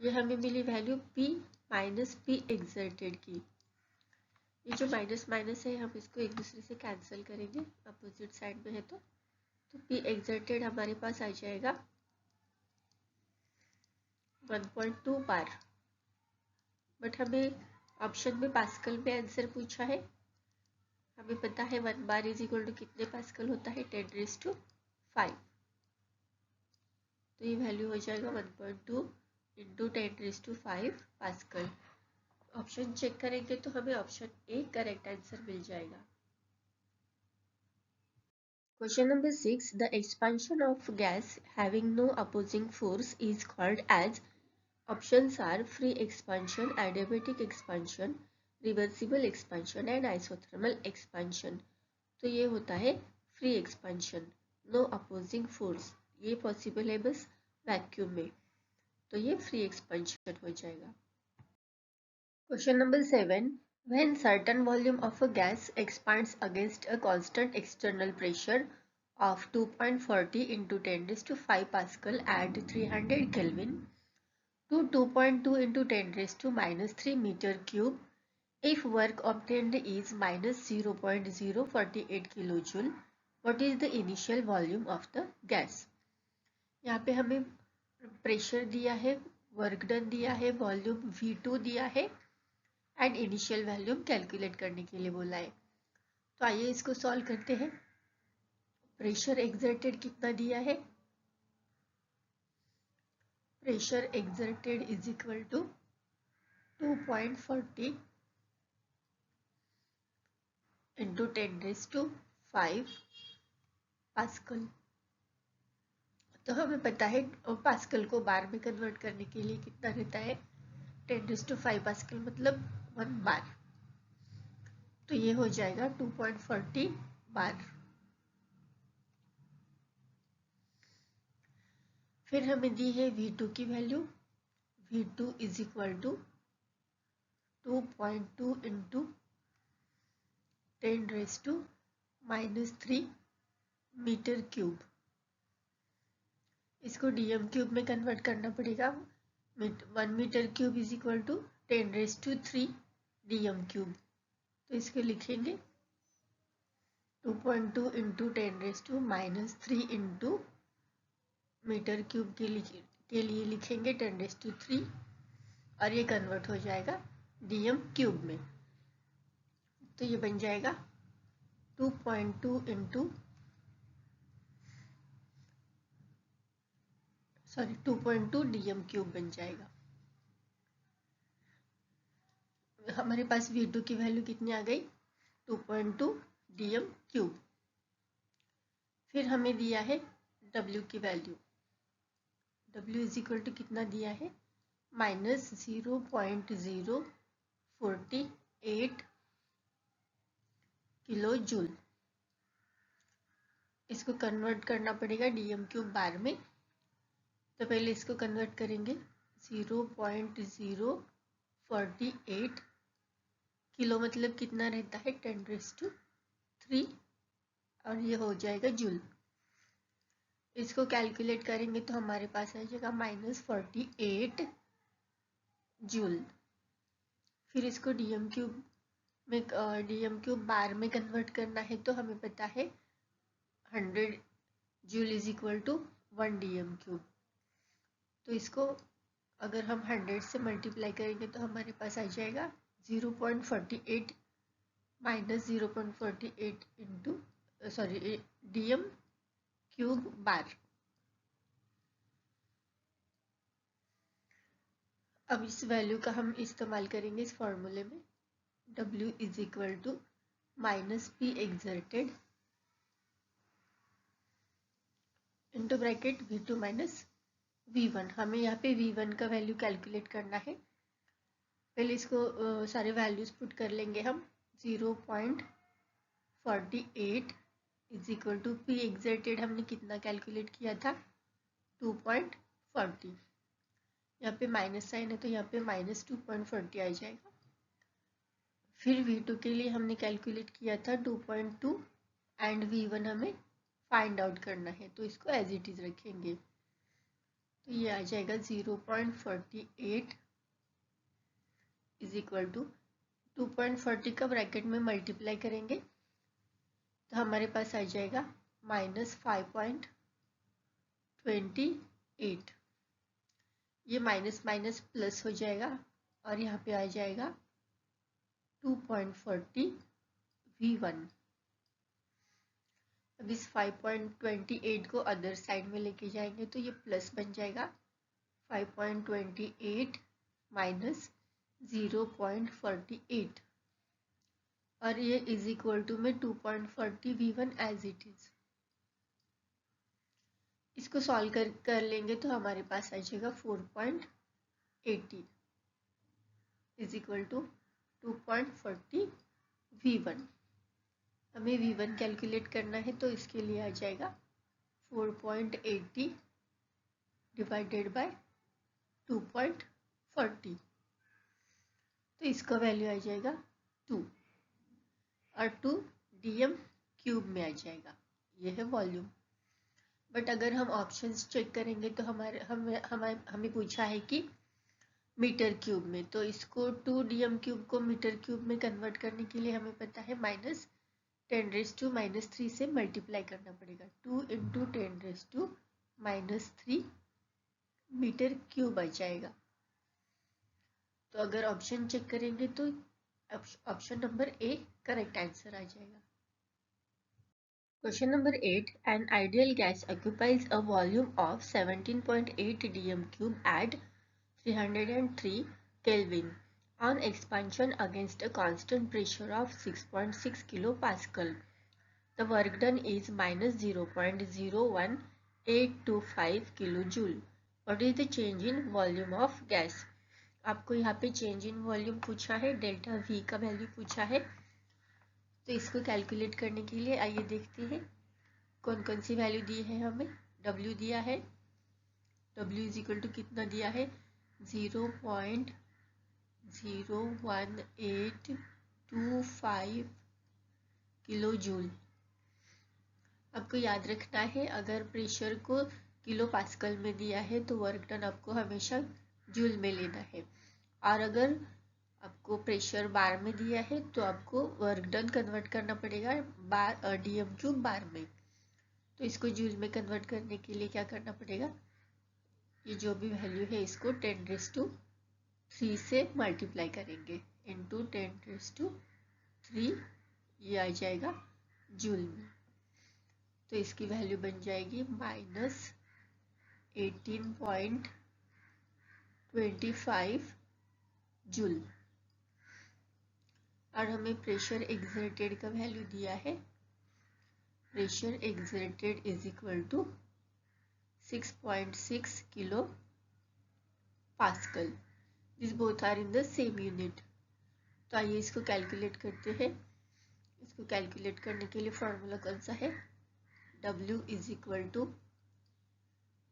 ये हमें मिली value P minus P exerted की। ये जो माइनस माइनस है हम इसको एक दूसरे से कैंसिल करेंगे, अपोजिट साइड में है तो P एक्सर्टेड हमारे पास आ जाएगा 1.2 बार। बट हमें ऑप्शन में पास्कल में आंसर पूछा है। हमें पता है 1 बार इज इक्वल टू कितने पास्कल होता है 10⁵ तो ये वैल्यू हो जाएगा 1.2 इंटू 10⁵ पास्कल। ऑप्शन चेक करेंगे तो हमें ऑप्शन ए करेक्ट आंसर मिल जाएगा। Question number 6. The expansion of gas having no opposing force is called as options are free expansion, adiabatic expansion, reversible expansion and isothermal expansion। तो ये होता है free expansion, no opposing force। ये possible है बस vacuum में, तो ये free expansion हो जाएगा। Question number 7. When certain volume of a gas expands against a constant external pressure of 2.40 into 10⁵ Pascal at 300 Kelvin to 2.2 into 10⁻³ meter cube, if work obtained is -0.048 kilojoule, what is the initial volume of the gas? यहाँ पे हमें pressure दिया है, work done दिया है, volume V2 दिया है and initial volume calculate करने के लिए बोला है। तो आइए इसको सॉल्व करते हैं। प्रेशर एक्सर्टेड कितना दिया है, pressure exerted is equal to 2.40 into 10⁵ pascal. तो हमें पता है पास्कल को बार में कन्वर्ट करने के लिए कितना रहता है 10⁵ पास्कल मतलब 1 बार। तो ये हो जाएगा 2.40 बार। फिर हमें दी है V2 की value, V2 is equal to 2.2 into 10⁻³ metre cube. इसको dm³ में कन्वर्ट करना पड़ेगा। 1 metre cube is equal to 10⁻³ dm³। तो इसको लिखेंगे 2.2 इंटू 10⁻³ इंटू मीटर क्यूब के लिए लिखेंगे 10⁻³ और ये कन्वर्ट हो जाएगा dm³ में। तो ये बन जाएगा 2.2 इंटू 2.2 dm³ बन जाएगा। हमारे पास V2 की वैल्यू कितनी आ गई 2.2 dm³। फिर हमें दिया है W की value, W is equal to कितना दिया है -0.048 किलो जूल। इसको कन्वर्ट करना पड़ेगा dm³ बार में। तो पहले इसको कन्वर्ट करेंगे 0.048 किलो मतलब कितना रहता है 10⁻³ और ये हो जाएगा जूल। इसको कैलकुलेट करेंगे तो हमारे पास आ जाएगा -48 जूल। फिर इसको dm³ बार में कन्वर्ट करना है तो हमें पता है 100 joule is equal to 1 dm³। तो इसको अगर हम 100 से मल्टीप्लाई करेंगे तो हमारे पास आ जाएगा 0.48 माइनस 0.48 इंटू dm³ बार। अब इस वैल्यू का हम इस्तेमाल करेंगे इस फॉर्मूले में, W is equal to minus P exerted into bracket V2 minus V1। हमें यहाँ पे V1 का वैल्यू कैलकुलेट करना है। पहले इसको सारे वैल्यूज पुट कर लेंगे हम। 0.48 is equal to P exerted हमने कितना कैलकुलेट किया था, 2.40। यहाँ पे माइनस साइन है तो यहाँ पे माइनस 2.40 आ जाएगा। फिर V2 के लिए हमने कैलकुलेट किया था 2.2 एंड V1 हमें फाइंड आउट करना है, तो इसको एज इट इज रखेंगे। तो ये आ जाएगा 0.48 इज इक्वल टू 2.40 का ब्रैकेट में मल्टीप्लाई करेंगे तो हमारे पास आ जाएगा माइनस 5.28। ये माइनस माइनस प्लस हो जाएगा और यहाँ पे आ जाएगा 2.40 V1। अब इस 5.28 को अदर साइड में लेके जाएंगे तो ये प्लस बन जाएगा। 5.28 माइनस 0.48 और ये इज इक्वल टू में 2.40 V1 एज इट इज। इसको सॉल्व कर लेंगे तो हमारे पास आ जाएगा 4.80 इज इक्वल टू 2.40 V1। हमें V1 कैलकुलेट करना है तो इसके लिए आ जाएगा 4.80 डिवाइडेड बाय 2.40, तो इसका वैल्यू आ जाएगा 2 और 2 dm क्यूब में आ जाएगा। ये है वॉल्यूम। बट अगर हम ऑप्शंस चेक करेंगे तो हमें पूछा है कि मीटर क्यूब में, तो इसको 2 dm क्यूब को मीटर क्यूब में कन्वर्ट करने के लिए हमें पता है माइनस 10⁻³ से मल्टीप्लाई करना पड़ेगा। 2 इंटू 10⁻³ मीटर क्यूब आ जाएगा। तो अगर ऑप्शन चेक करेंगे तो option number A correct answer आ जाएगा। Question number 8. An ideal gas occupies a volume of 17.8 dm cube at 303 Kelvin on expansion against a constant pressure of 6.6 kilopascal. The work done is minus 0.01825 kilojoule. What is the change in volume of gas? आपको यहाँ पे change in volume पूछा है, delta V का value पूछा है। तो इसको कैलकुलेट करने के लिए आइए देखते हैं कौन कौन सी वैल्यू दी है। हमें W दिया है, W इज इक्वल टू कितना दिया है, 0.01825 किलो जूल। आपको याद रखना है अगर प्रेशर को किलो पास्कल में दिया है तो वर्क डन आपको हमेशा जूल में लेना है, और अगर आपको प्रेशर बार में दिया है तो आपको वर्क डन कन्वर्ट करना पड़ेगा बार dm क्यूब बार में। तो इसको जूल में कन्वर्ट करने के लिए क्या करना पड़ेगा, ये जो भी वैल्यू है इसको 10⁻³ से मल्टीप्लाई करेंगे इंटू 10⁻³ ये आ जाएगा जूल में। तो इसकी वैल्यू बन जाएगी माइनस 18.25 जूल। और हमें प्रेशर एक्सर्टेड का वैल्यू दिया है, pressure exerted is equal to 6.6 kilo pascal. This both are in the same unit. तो आइए इसको कैलकुलेट करते हैं। इसको कैलकुलेट करने के लिए फॉर्मूला कौन सा है, W is equal to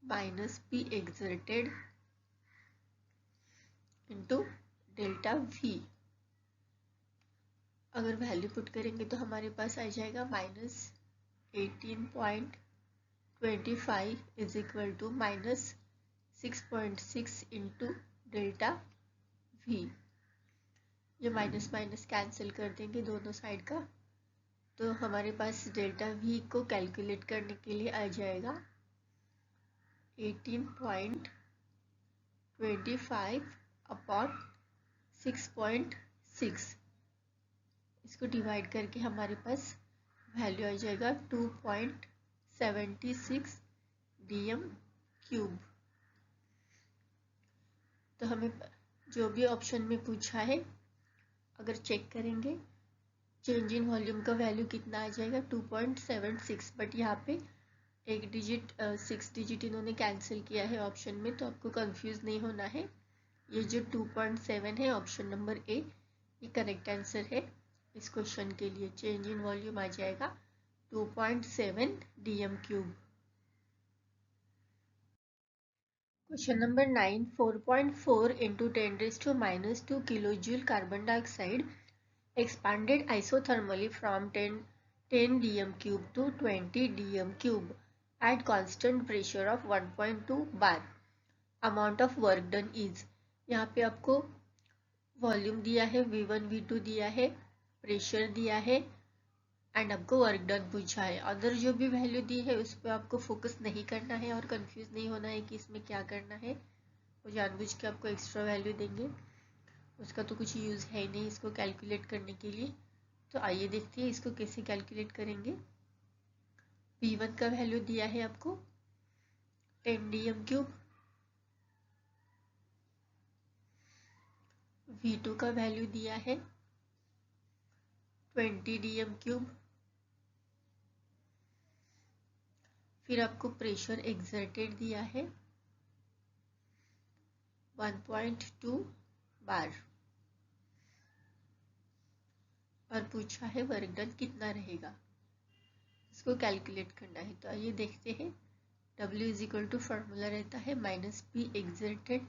minus P exerted into delta V। अगर वैल्यू पुट करेंगे तो हमारे पास आ जाएगा minus 18.25 is equal to minus 6.6 into delta V। ये माइनस माइनस कैंसिल कर देंगे दोनों साइड का, तो हमारे पास डेल्टा V को कैलकुलेट करने के लिए आ जाएगा 18.25 अपॉन 6.6। इसको डिवाइड करके हमारे पास वैल्यू आ जाएगा 2.76 dm क्यूब। तो हमें जो भी ऑप्शन में पूछा है अगर चेक करेंगे चेंज इन वॉल्यूम का वैल्यू कितना आ जाएगा 2.76, बट यहाँ पे एक डिजिट 6 डिजिट इन्होंने कैंसिल किया है ऑप्शन में, तो आपको कंफ्यूज नहीं होना है। ये जो 2.7 है ऑप्शन नंबर ए ये करेक्ट आंसर है इस क्वेश्चन के लिए। चेंज इन वॉल्यूम आ जाएगा 2.7 DM cube. Question number 9, 4.4 into 10 raised to minus 2 kilojoule carbon dioxide expanded isothermally from 10 dm cube to 20 dm cube at constant pressure of 1.2 bar. Amount of work done is, यहाँ पे आपको volume दिया है, V1 V2 दिया है, pressure दिया है and आपको वर्क डन पूछा है। अदर जो भी वैल्यू दी है उस पर आपको फोकस नहीं करना है और कंफ्यूज नहीं होना है कि इसमें क्या करना है। वो जानबूझ के आपको एक्स्ट्रा वैल्यू देंगे, उसका तो कुछ यूज़ है ही नहीं इसको कैलकुलेट करने के लिए। तो आइए देखते हैं इसको कैसे कैलकुलेट करेंगे। V1 का वैल्यू दिया है आपको 10 dm क्यूब, V2 का वैल्यू दिया है 20 dm क्यूब, फिर आपको प्रेशर एक्सर्टेड दिया है 1.2 बार और पूछा है वर्क डन कितना रहेगा, इसको कैलकुलेट करना है। तो आइए देखते हैं। W is equal to formula रहता है minus P exerted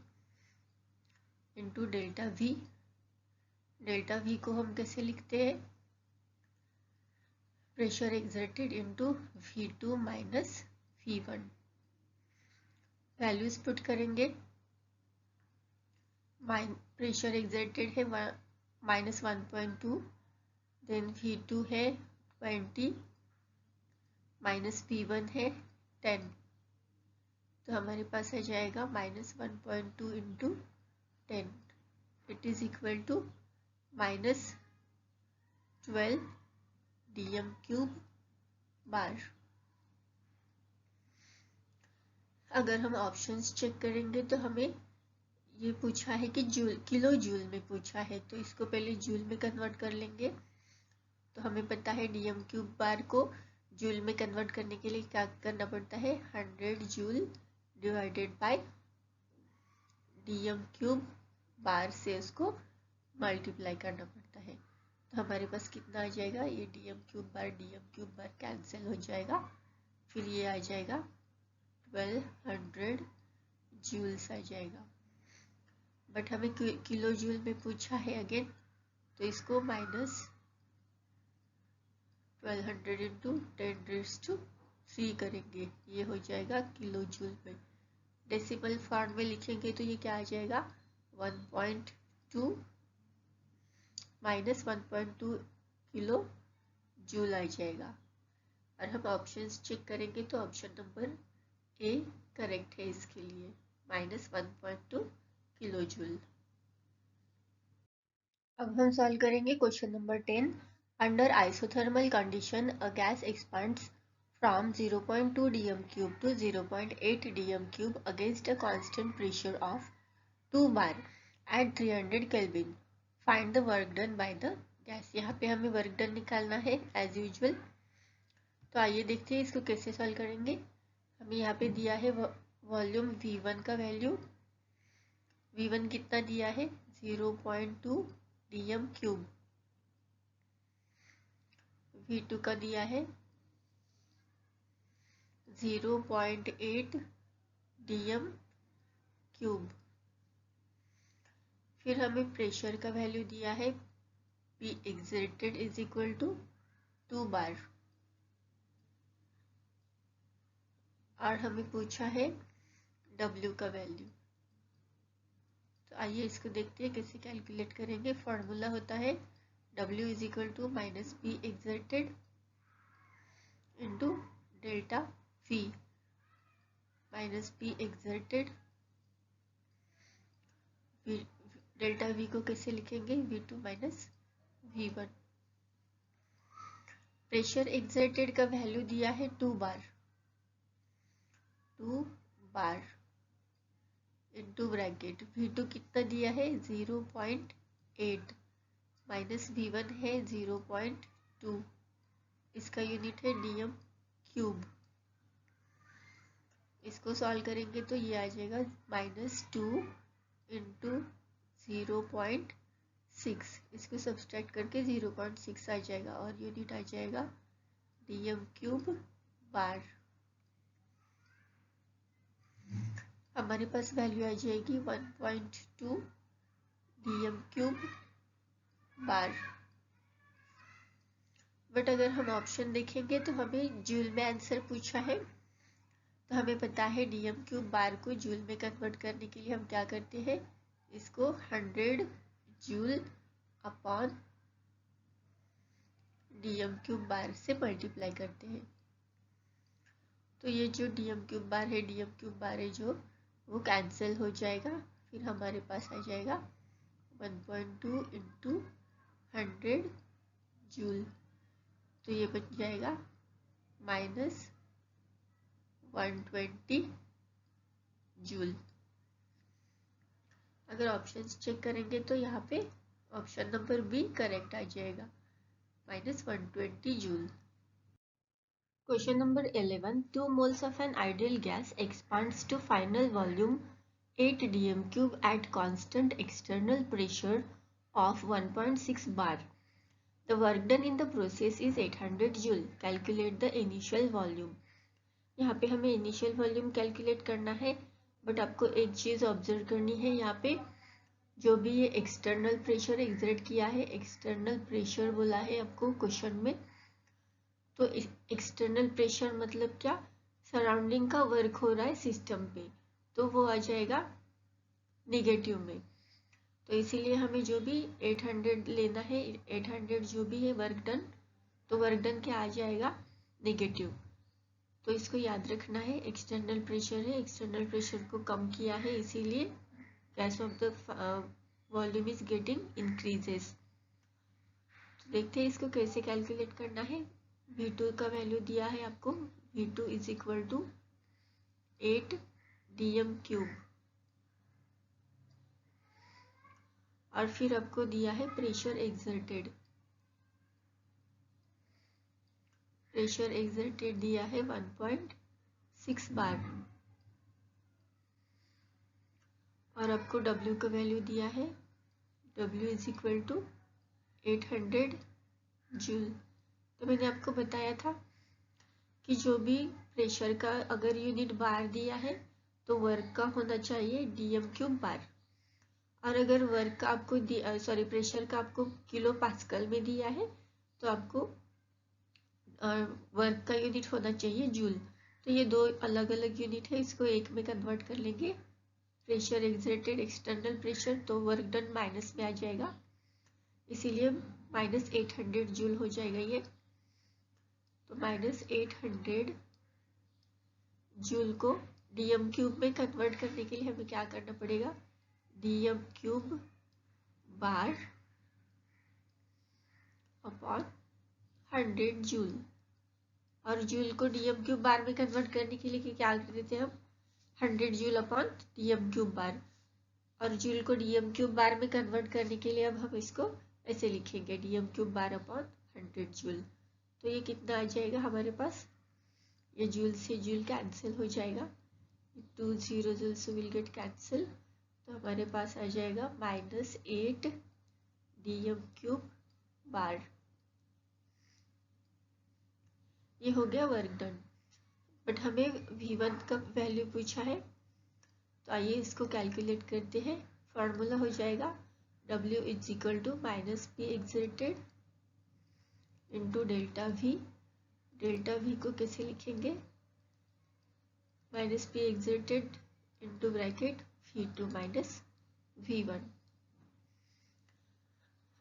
into delta V. Delta V को हम कैसे लिखते हैं, pressure exerted into V2 minus V1। Values put करेंगे, प्रेशर एक्सर्टेड है -1.2, देन V2 है 20 माइनस V1 है 10, तो हमारे पास आ जाएगा -1.2 into 10 it is equal to -12 DM cube bar. अगर हम ऑप्शंस चेक करेंगे तो हमें ये पूछा है कि जूल किलो जूल में पूछा है, तो इसको पहले जूल में कन्वर्ट कर लेंगे। तो हमें पता है डीएम क्यूब बार को जूल में कन्वर्ट करने के लिए क्या करना पड़ता है, 100 joule divided by dm cube bar से उसको मल्टीप्लाई करना पड़ता है। तो हमारे पास कितना आ जाएगा, ये डीएम क्यूब बार कैंसिल हो जाएगा, फिर ये आ जाएगा 1200 जूल्स आ जाएगा। बट हमें किलो जूल में पूछा है अगेन, तो इसको -1200 इंटू 10 रेज़्ड टू 3 करेंगे, ये हो जाएगा किलो जूल में। डेसिमल फॉर्म में लिखेंगे तो ये क्या आ जाएगा 1.2 माइनस 1.2 किलो जूल आ जाएगा। और हम ऑप्शंस चेक करेंगे तो ऑप्शन नंबर ए करेक्ट है इसके लिए, -1.2 किलो जूल। अब हम सॉल्व करेंगे question number 10। Under isothermal condition a gas expands from 0.2 dm cube to 0.8 dm cube against a constant pressure of 2 bar at 300 Kelvin. Find the work done by the gas. यहाँ पे हमें work done निकालना है as usual. तो आइए देखते हैं इसको कैसे सॉल्व करेंगे। हमें यहाँ पे दिया है वॉल्यूम V1 का वैल्यू, V1 कितना दिया है 0.2 dm क्यूब, V2 का दिया है 0.8 dm क्यूब, फिर हमें प्रेशर का वैल्यू दिया है P exerted is equal to 2 bar और हमें पूछा है W का वैल्यू। तो आइए इसको देखते हैं कैसे कैलकुलेट करेंगे। फॉर्मूला होता है W is equal to minus P exerted into delta V minus P exerted, delta V को कैसे लिखेंगे V2 minus V1। Pressure exerted का वैल्यू दिया है 2 बार इंटू ब्रैकेट V2 कितना दिया है 0.8 माइनस V1 है 0.2, इसका यूनिट है dm क्यूब। इसको सॉल्व करेंगे तो ये आ जाएगा -2 इंटू 0.6, इसको सब्सट्रैक्ट करके 0.6 आ जाएगा और यूनिट आ जाएगा dm क्यूब बार। हमारे पास वैल्यू आ जाएगी 1.2 dm क्यूब बार। बट अगर हम ऑप्शन देखेंगे तो हमें जूल में आंसर पूछा है, तो हमें पता है dm क्यूब बार को जूल में कन्वर्ट करने के लिए हम क्या करते हैं, इसको 100 joule upon dm cube bar से मल्टीप्लाई करते हैं। तो ये जो dm क्यूब बार है जो वो कैंसिल हो जाएगा, फिर हमारे पास आ जाएगा 1.2 इंटू 100 जूल, तो ये बन जाएगा -120 जूल। अगर ऑप्शंस चेक करेंगे तो यहाँ पे ऑप्शन नंबर बी करेक्ट आ जाएगा, -120 joule. Question number 11. 2 moles of an ideal gas expands to final volume 8 dm cube at constant external pressure of 1.6 bar. The work done in the process is 800 joule. Calculate the initial volume. यहाँ पे हमें initial volume calculate करना है, but आपको एक चीज़ observe करनी है, यहाँ पे जो भी ये एक्सटर्नल प्रेशर एग्जर्ट किया है, एक्सटर्नल प्रेशर बोला है आपको क्वेश्चन में, तो एक्सटर्नल प्रेशर मतलब क्या, सराउंडिंग का वर्क हो रहा है सिस्टम पे, तो वो आ जाएगा नेगेटिव में। तो इसीलिए हमें जो भी 800 लेना है, 800 जो भी है वर्क डन, तो वर्क डन क्या आ जाएगा नेगेटिव। तो इसको याद रखना है, एक्सटर्नल प्रेशर है, एक्सटर्नल प्रेशर को कम किया है, इसीलिए gas off the volume is getting increases. तो देखते हैं इसको कैसे कैलकुलेट करना है। V2 का वैल्यू दिया है आपको, V2 is equal to 8 dm cube, और फिर आपको दिया है प्रेशर एग्जर्टेड, दिया है 1.6 बार, और आपको W का वैल्यू दिया है, W is equal to 800 joule. तो मैंने आपको बताया था कि जो भी प्रेशर का अगर यूनिट बार दिया है तो वर्क का होना चाहिए dm क्यूब बार, और अगर वर्क का आपको प्रेशर का आपको किलो पास्कल में दिया है तो आपको वर्क का यूनिट होना चाहिए जूल। तो ये दो अलग अलग यूनिट है, इसको एक में कन्वर्ट कर लेंगे, प्रेशर एग्जर्टेड एक्सटर्नल प्रेशर, तो वर्क डन माइनस में आ जाएगा, इसीलिए -800 जूल हो जाएगा ये। तो -800 जूल को dm क्यूब में कन्वर्ट करने के लिए हमें क्या करना पड़ेगा, dm cube bar upon 100 joule, और जूल को dm क्यूब बार में कन्वर्ट करने के लिए क्या कर देते हैं हम, 100 joule upon dm cube bar, और जूल को dm क्यूब बार में कन्वर्ट करने के लिए अब हम इसको ऐसे लिखेंगे, dm cube bar upon 100 joule. तो ये कितना आ जाएगा हमारे पास, ये जूल से जूल कैंसिल हो जाएगा, 2 zeros विल गेट कैंसिल, तो हमारे पास आ जाएगा -8 dm क्यूब बार। ये हो गया वर्क डन, बट हमें V1 का वैल्यू पूछा है, तो आइए इसको कैलकुलेट करते हैं। फॉर्मूला हो जाएगा W is equal to -P exerted into delta V। Delta V को कैसे लिखेंगे, -P exerted into bracket V2 minus V1।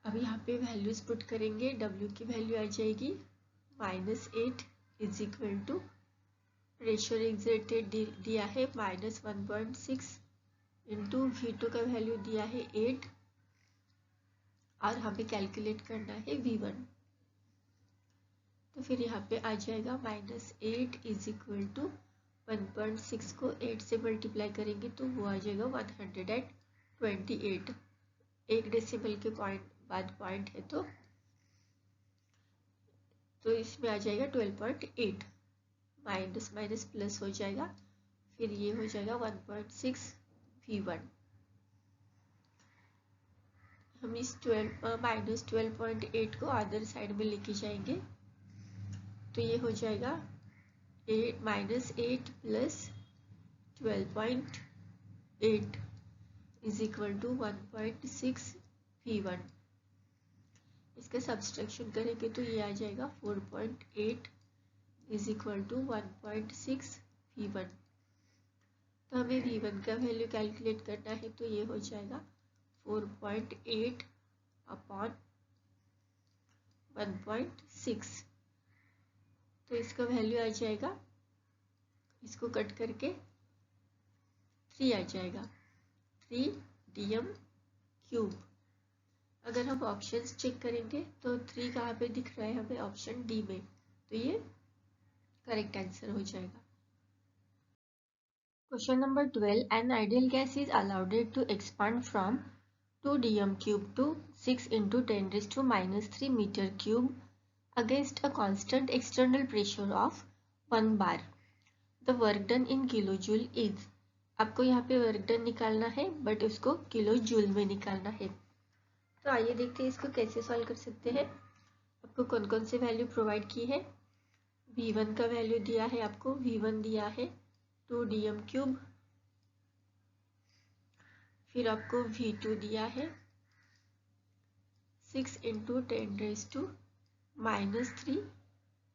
अब यहाँ पे वैल्यूज पुट करेंगे, W की वैल्यू आ जाएगी -8 is equal to pressure exerted दिया है -1.6 इंटू V2 का वैल्यू दिया है 8, और हमें कैलकुलेट करना है V1। तो फिर यहाँ पे आ जाएगा -8 इज इक्वल टू 1.6 को 8 से मल्टीप्लाई करेंगे तो वो आ जाएगा 128। एक डेसिमल के बाद पॉइंट है तो इसमें आ जाएगा 12.8। माइनस माइनस प्लस हो जाएगा, फिर ये हो जाएगा 1.6 V1। हम इस -12.8 को अदर साइड में लेके जाएंगे तो ये हो जाएगा -8 प्लस 12.8 इज इक्वल टू 1.6 V1। इसका सब्सट्रैक्शन करेंगे तो ये आ जाएगा 4.8 इज इक्वल टू 1.6 V1। तो हमें V1 का वैल्यू कैलकुलेट करना है तो ये हो जाएगा 4.8 अपॉन 1.6। तो इसका वैल्यू आ जाएगा, इसको कट करके 3 आ जाएगा, 3 dm³। अगर हम ऑप्शंस चेक करेंगे तो 3 कहाँ पे दिख रहा है हमें, ऑप्शन डी में, तो ये करेक्ट आंसर हो जाएगा। Question number 12, an ideal gas is allowed to expand from 2 dm³ to 6 × 10⁻³ metre cube against a constant external pressure of 1 bar. The work done in kilojoule is. आपको यहाँ पे work done निकालना है but उसको kilo joule में निकालना है। तो आइए देखते हैं इसको कैसे सॉल्व कर सकते हैं। आपको कौन कौन से वैल्यू प्रोवाइड की है। V1 का वैल्यू दिया है आपको, V1 दिया है 2 dm³। फिर आपको V2 दिया है 6 × 10⁻³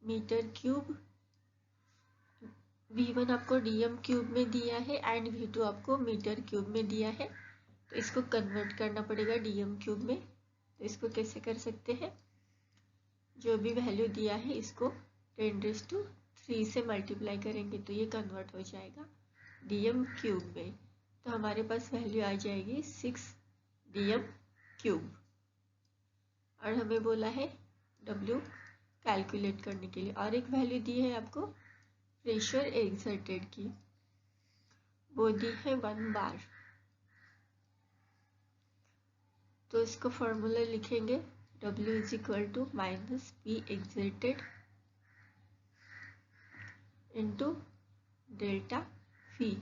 मीटर क्यूब। V1 आपको dm³ में दिया है एंड V2 आपको मीटर क्यूब में दिया है, तो इसको कन्वर्ट करना पड़ेगा dm³ में। तो इसको कैसे कर सकते हैं, जो भी वैल्यू दिया है इसको 10⁻³ से मल्टीप्लाई करेंगे तो ये कन्वर्ट हो जाएगा dm³ में। तो हमारे पास वैल्यू आ जाएगी 6 dm³। और हमें बोला है W कैलकुलेट करने के लिए, और एक वैल्यू दी है आपको प्रेशर एक्सर्टेड की, वो दी है 1 बार। तो इसको फॉर्मूला लिखेंगे W is equal to -P exerted into delta V।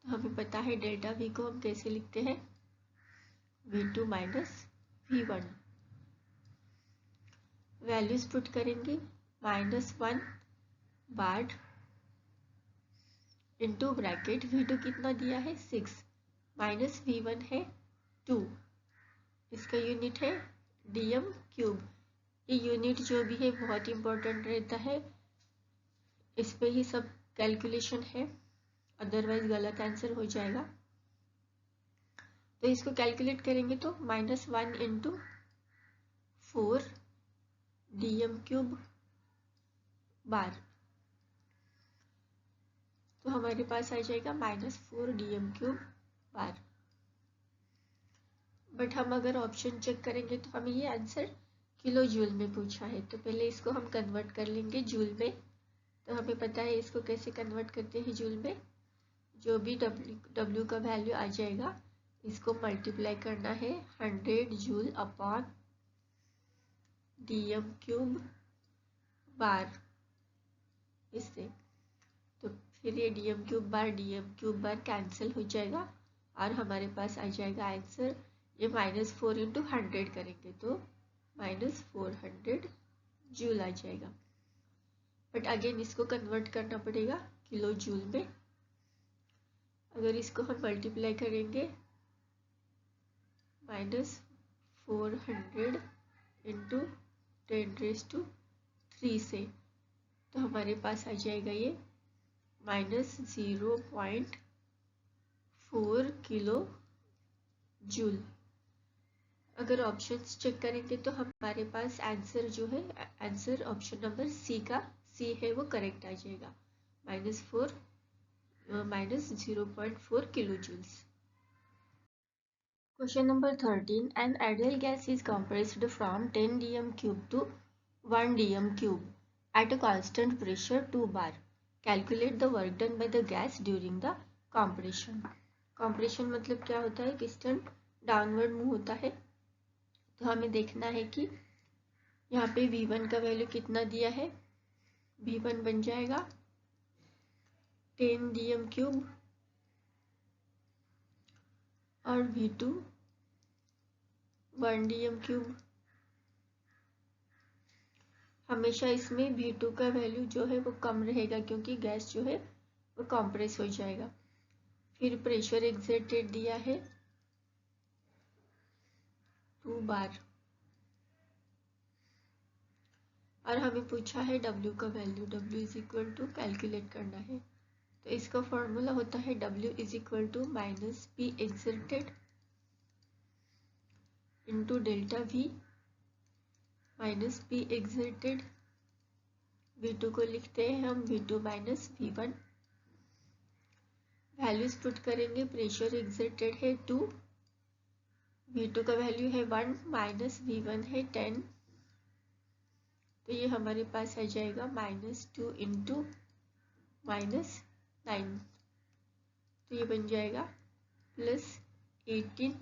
तो हमें पता है डेल्टा V को हम कैसे लिखते हैं, V2 - V1। वैल्यूज पुट करेंगे, -1 बार इंटू ब्रैकेट V2 कितना दिया है 6, माइनस V1 है 2, इसका यूनिट है dm³। ये यूनिट जो भी है बहुत इंपॉर्टेंट रहता है, इस पे ही सब कैलकुलेशन है, अदरवाइज गलत आंसर हो जाएगा। तो इसको कैलकुलेट करेंगे तो -1 × 4 dm³ बार, तो हमारे पास आ जाएगा -4 dm³ बार। बट हम अगर ऑप्शन चेक करेंगे तो हमें ये आंसर किलो जूल में पूछा है, तो पहले इसको हम कन्वर्ट कर लेंगे जूल में। तो हमें पता है इसको कैसे कन्वर्ट करते हैं जूल में। जो भी W का वैल्यू आ जाएगा इसको मल्टीप्लाई करना है 100 जूल अपॉन dm³ बार इससे। तो फिर ये dm³ बार कैंसिल हो जाएगा और हमारे पास आ जाएगा आंसर, ये -4 × 100 करेंगे तो -400 जूल आ जाएगा। बट अगेन इसको कन्वर्ट करना पड़ेगा किलो जूल में। अगर इसको हम मल्टीप्लाई करेंगे -400 × 10⁻³ से, तो हमारे पास आ जाएगा ये -0.4 किलो जूल। अगर ऑप्शंस चेक करेंगे तो हमारे पास आंसर जो है, आंसर ऑप्शन नंबर सी का सी है वो करेक्ट आ जाएगा, -0.4 kilo joules. Question number 13, an ideal gas is compressed from 10 dm³ to 1 dm³ at a constant pressure 2 bar. Calculate the work done by the gas during the compression. compression मतलब क्या होता है, piston downward move होता है, तो हमें देखना है कि यहाँ पे V1 का वैल्यू कितना दिया है। V1 बन जाएगा 10 dm क्यूब और V2 1 dm क्यूब। हमेशा इसमें V2 का वैल्यू जो है वो कम रहेगा क्योंकि गैस जो है वो कंप्रेस हो जाएगा। फिर प्रेशर एक्सर्टेड दिया है 2 बार और हमें पूछा है W का value. W is equal to calculate करना है, तो इसका फॉर्मूला होता है W is equal to minus P exerted into delta V minus P exerted. V2 को लिखते हैं हम V2 minus V1। Values put करेंगे, प्रेशर एक्सर्टेड है 2, V2 का वैल्यू है 1 माइनस V1 है 10, तो ये हमारे पास आ जाएगा -2 इंटू -9, तो ये बन जाएगा plus 18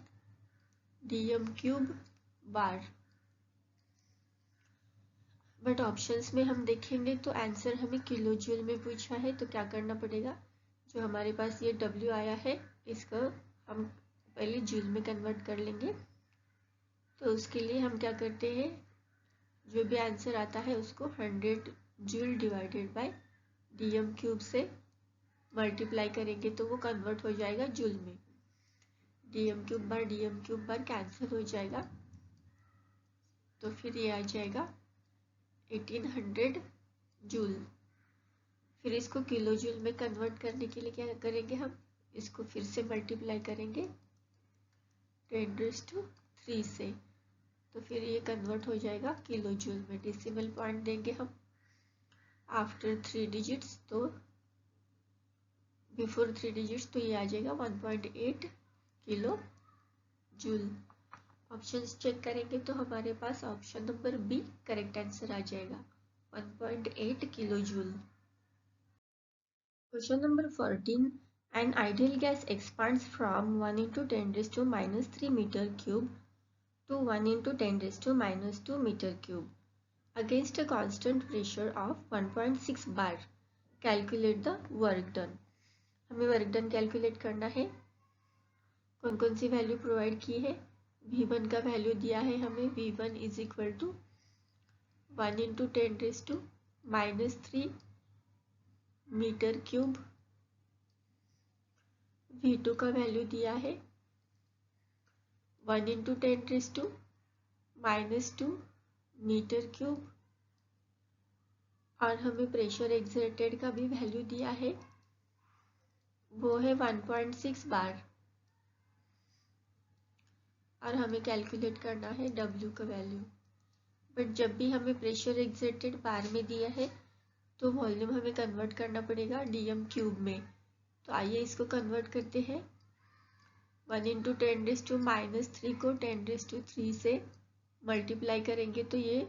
dm cube bar. But options में हम देखेंगे तो आंसर हमें किलो जूल में पूछा है, तो क्या करना पड़ेगा, जो हमारे पास ये W आया है इसका हम पहले जूल में कन्वर्ट कर लेंगे। तो उसके लिए हम क्या करते हैं, जो भी आंसर आता है उसको 100 joule divided by dm cube से मल्टीप्लाई करेंगे तो वो कन्वर्ट हो जाएगा जूल में। dm क्यूब बार कैंसिल हो जाएगा, तो फिर ये आ जाएगा 1800 जूल। फिर इसको किलो जूल में कन्वर्ट करने के लिए क्या करेंगे, हम इसको फिर से मल्टीप्लाई करेंगे 10⁻³ से, तो फिर ये कन्वर्ट हो जाएगा किलो जूल में। डेसिमल पॉइंट देंगे हम आफ्टर 3 डिजिट्स, तो बिफोर 3 डिजिट्स, तो ये आ जाएगा 1.8 किलो जूल। ऑप्शंस चेक करेंगे तो हमारे पास option number B correct answer आ जाएगा 1.8 kilo joule. Question number 14, an ideal gas expands from 1 into 10⁻³ meter cube to 1 into 10⁻² meter cube against a constant pressure of 1.6 bar. Calculate the work done. हमें work done calculate करना है। कौन कौन सी value provide की है, V1 का value दिया है हमें, V1 is equal to 1 into 10⁻³ metre cube. V2 का वैल्यू दिया है 1 into 10⁻² मीटर क्यूब और हमें प्रेशर एक्सर्टेड का भी वैल्यू दिया है, वो है 1.6 बार और हमें कैलकुलेट करना है W का वैल्यू। बट जब भी हमें प्रेशर एक्सर्टेड बार में दिया है तो वॉल्यूम हमें कन्वर्ट करना पड़ेगा dm क्यूब में, तो आइए इसको कन्वर्ट करते हैं। 1 into 10⁻³ को 10⁻³ से मल्टीप्लाई करेंगे तो ये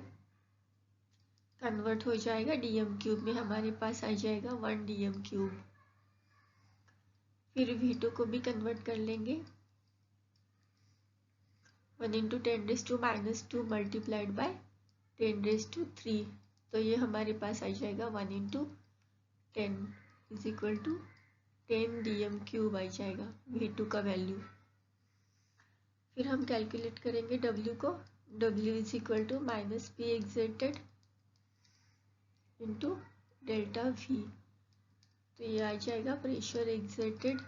कन्वर्ट हो जाएगा dm क्यूब में, हमारे पास आ जाएगा 1 dm क्यूब। फिर V2 को भी कन्वर्ट कर लेंगे, 1 into 10⁻² मल्टीप्लाइड बाय 10⁻³ तो ये हमारे पास आ जाएगा 1 into 10 is equal to 10 dm cube आ जाएगा V2 का वैल्यू। फिर हम कैलकुलेट करेंगे W को, W is equal to minus P exerted into delta V, तो ये आ जाएगा pressure exerted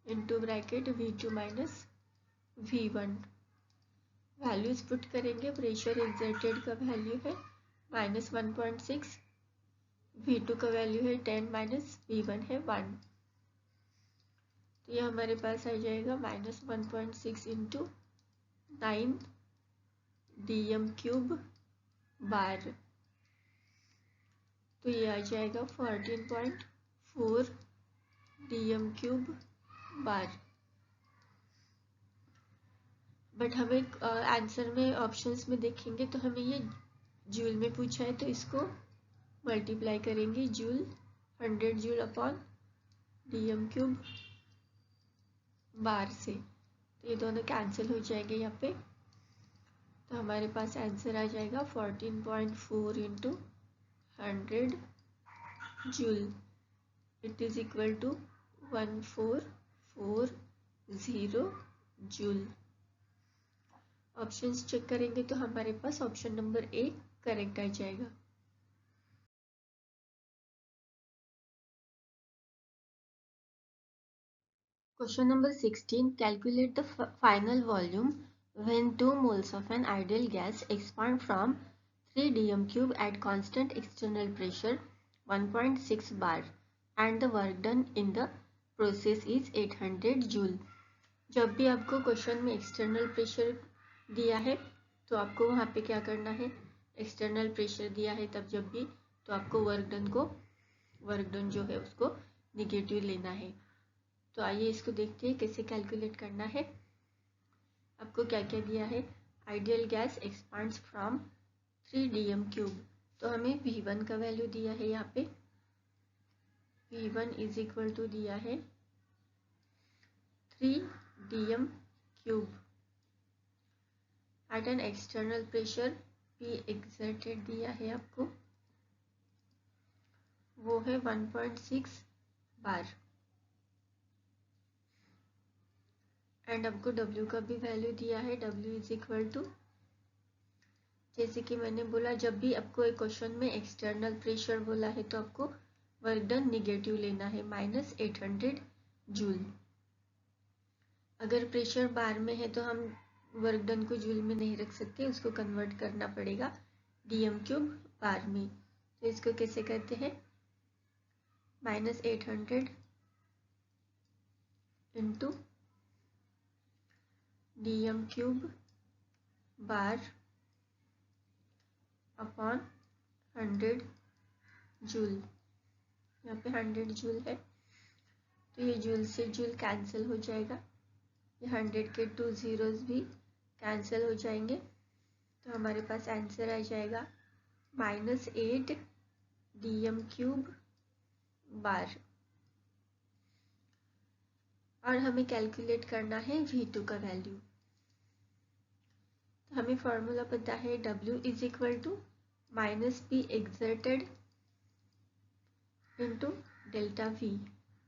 into bracket V2 minus V1। Values put करेंगे, प्रेशर एक्सर्टेड का वैल्यू है -1.6, V2 का वैल्यू है 10 माइनस V1 है 1, तो ये हमारे पास आ जाएगा -1.6 इंटू 9 dm क्यूब बार, तो ये आ जाएगा 14.4 dm क्यूब बार। बट हमें आंसर में ऑप्शंस में देखेंगे तो हमें ये जूल में पूछा है तो इसको मल्टीप्लाई करेंगे जूल 100 जूल अपॉन dm³ बार से, तो ये दोनों कैंसिल हो जाएंगे यहाँ पे। तो हमारे पास आंसर आ जाएगा 14.4 into 100 joule, it is equal to 1440 joule. Options check करेंगे तो हमारे पास ऑप्शन नंबर ए करेक्ट आ जाएगा। Question number 16. Calculate the final volume when 2 moles of an ideal gas expand from 3 dm³ at constant external pressure 1.6 bar and the work done in the process is 800 joule. जब भी आपको question में external pressure दिया है तो आपको वहाँ पे क्या करना है, एक्सटर्नल प्रेशर दिया है तब जब भी, तो आपको वर्क डन जो है उसको निगेटिव लेना है। तो आइए इसको देखते हैं कैसे कैलकुलेट करना है। आपको क्या क्या दिया है, ideal gas expands from 3 dm³, तो हमें V1 का वैल्यू दिया है, यहाँ पे V1 इज इक्वल टू दिया है 3 dm³ at an external pressure P exerted दिया है आपको, वो है 1.6 बार, एंड आपको W का भी वैल्यू दिया है, W इज इक्वल टू, जैसे कि मैंने बोला जब भी आपको एक क्वेश्चन में एक्सटर्नल प्रेशर बोला है तो आपको वर्क डन निगेटिव लेना है -800 जूल। अगर प्रेशर बार में है तो हम वर्क डन को जूल में नहीं रख सकते, उसको कन्वर्ट करना पड़ेगा dm³ बार में। तो इसको कैसे करते हैं, -800 into dm³ bar upon 100 joule, यहाँ पे 100 जूल है तो ये जूल से जूल कैंसिल हो जाएगा, ये 100 के 2 zeros भी कैंसिल हो जाएंगे, तो हमारे पास आंसर आ जाएगा -8 dm³ बार। और हमें कैलकुलेट करना है V2 का वैल्यू, तो हमें फॉर्मूला पता है W is equal to -P exerted into delta V।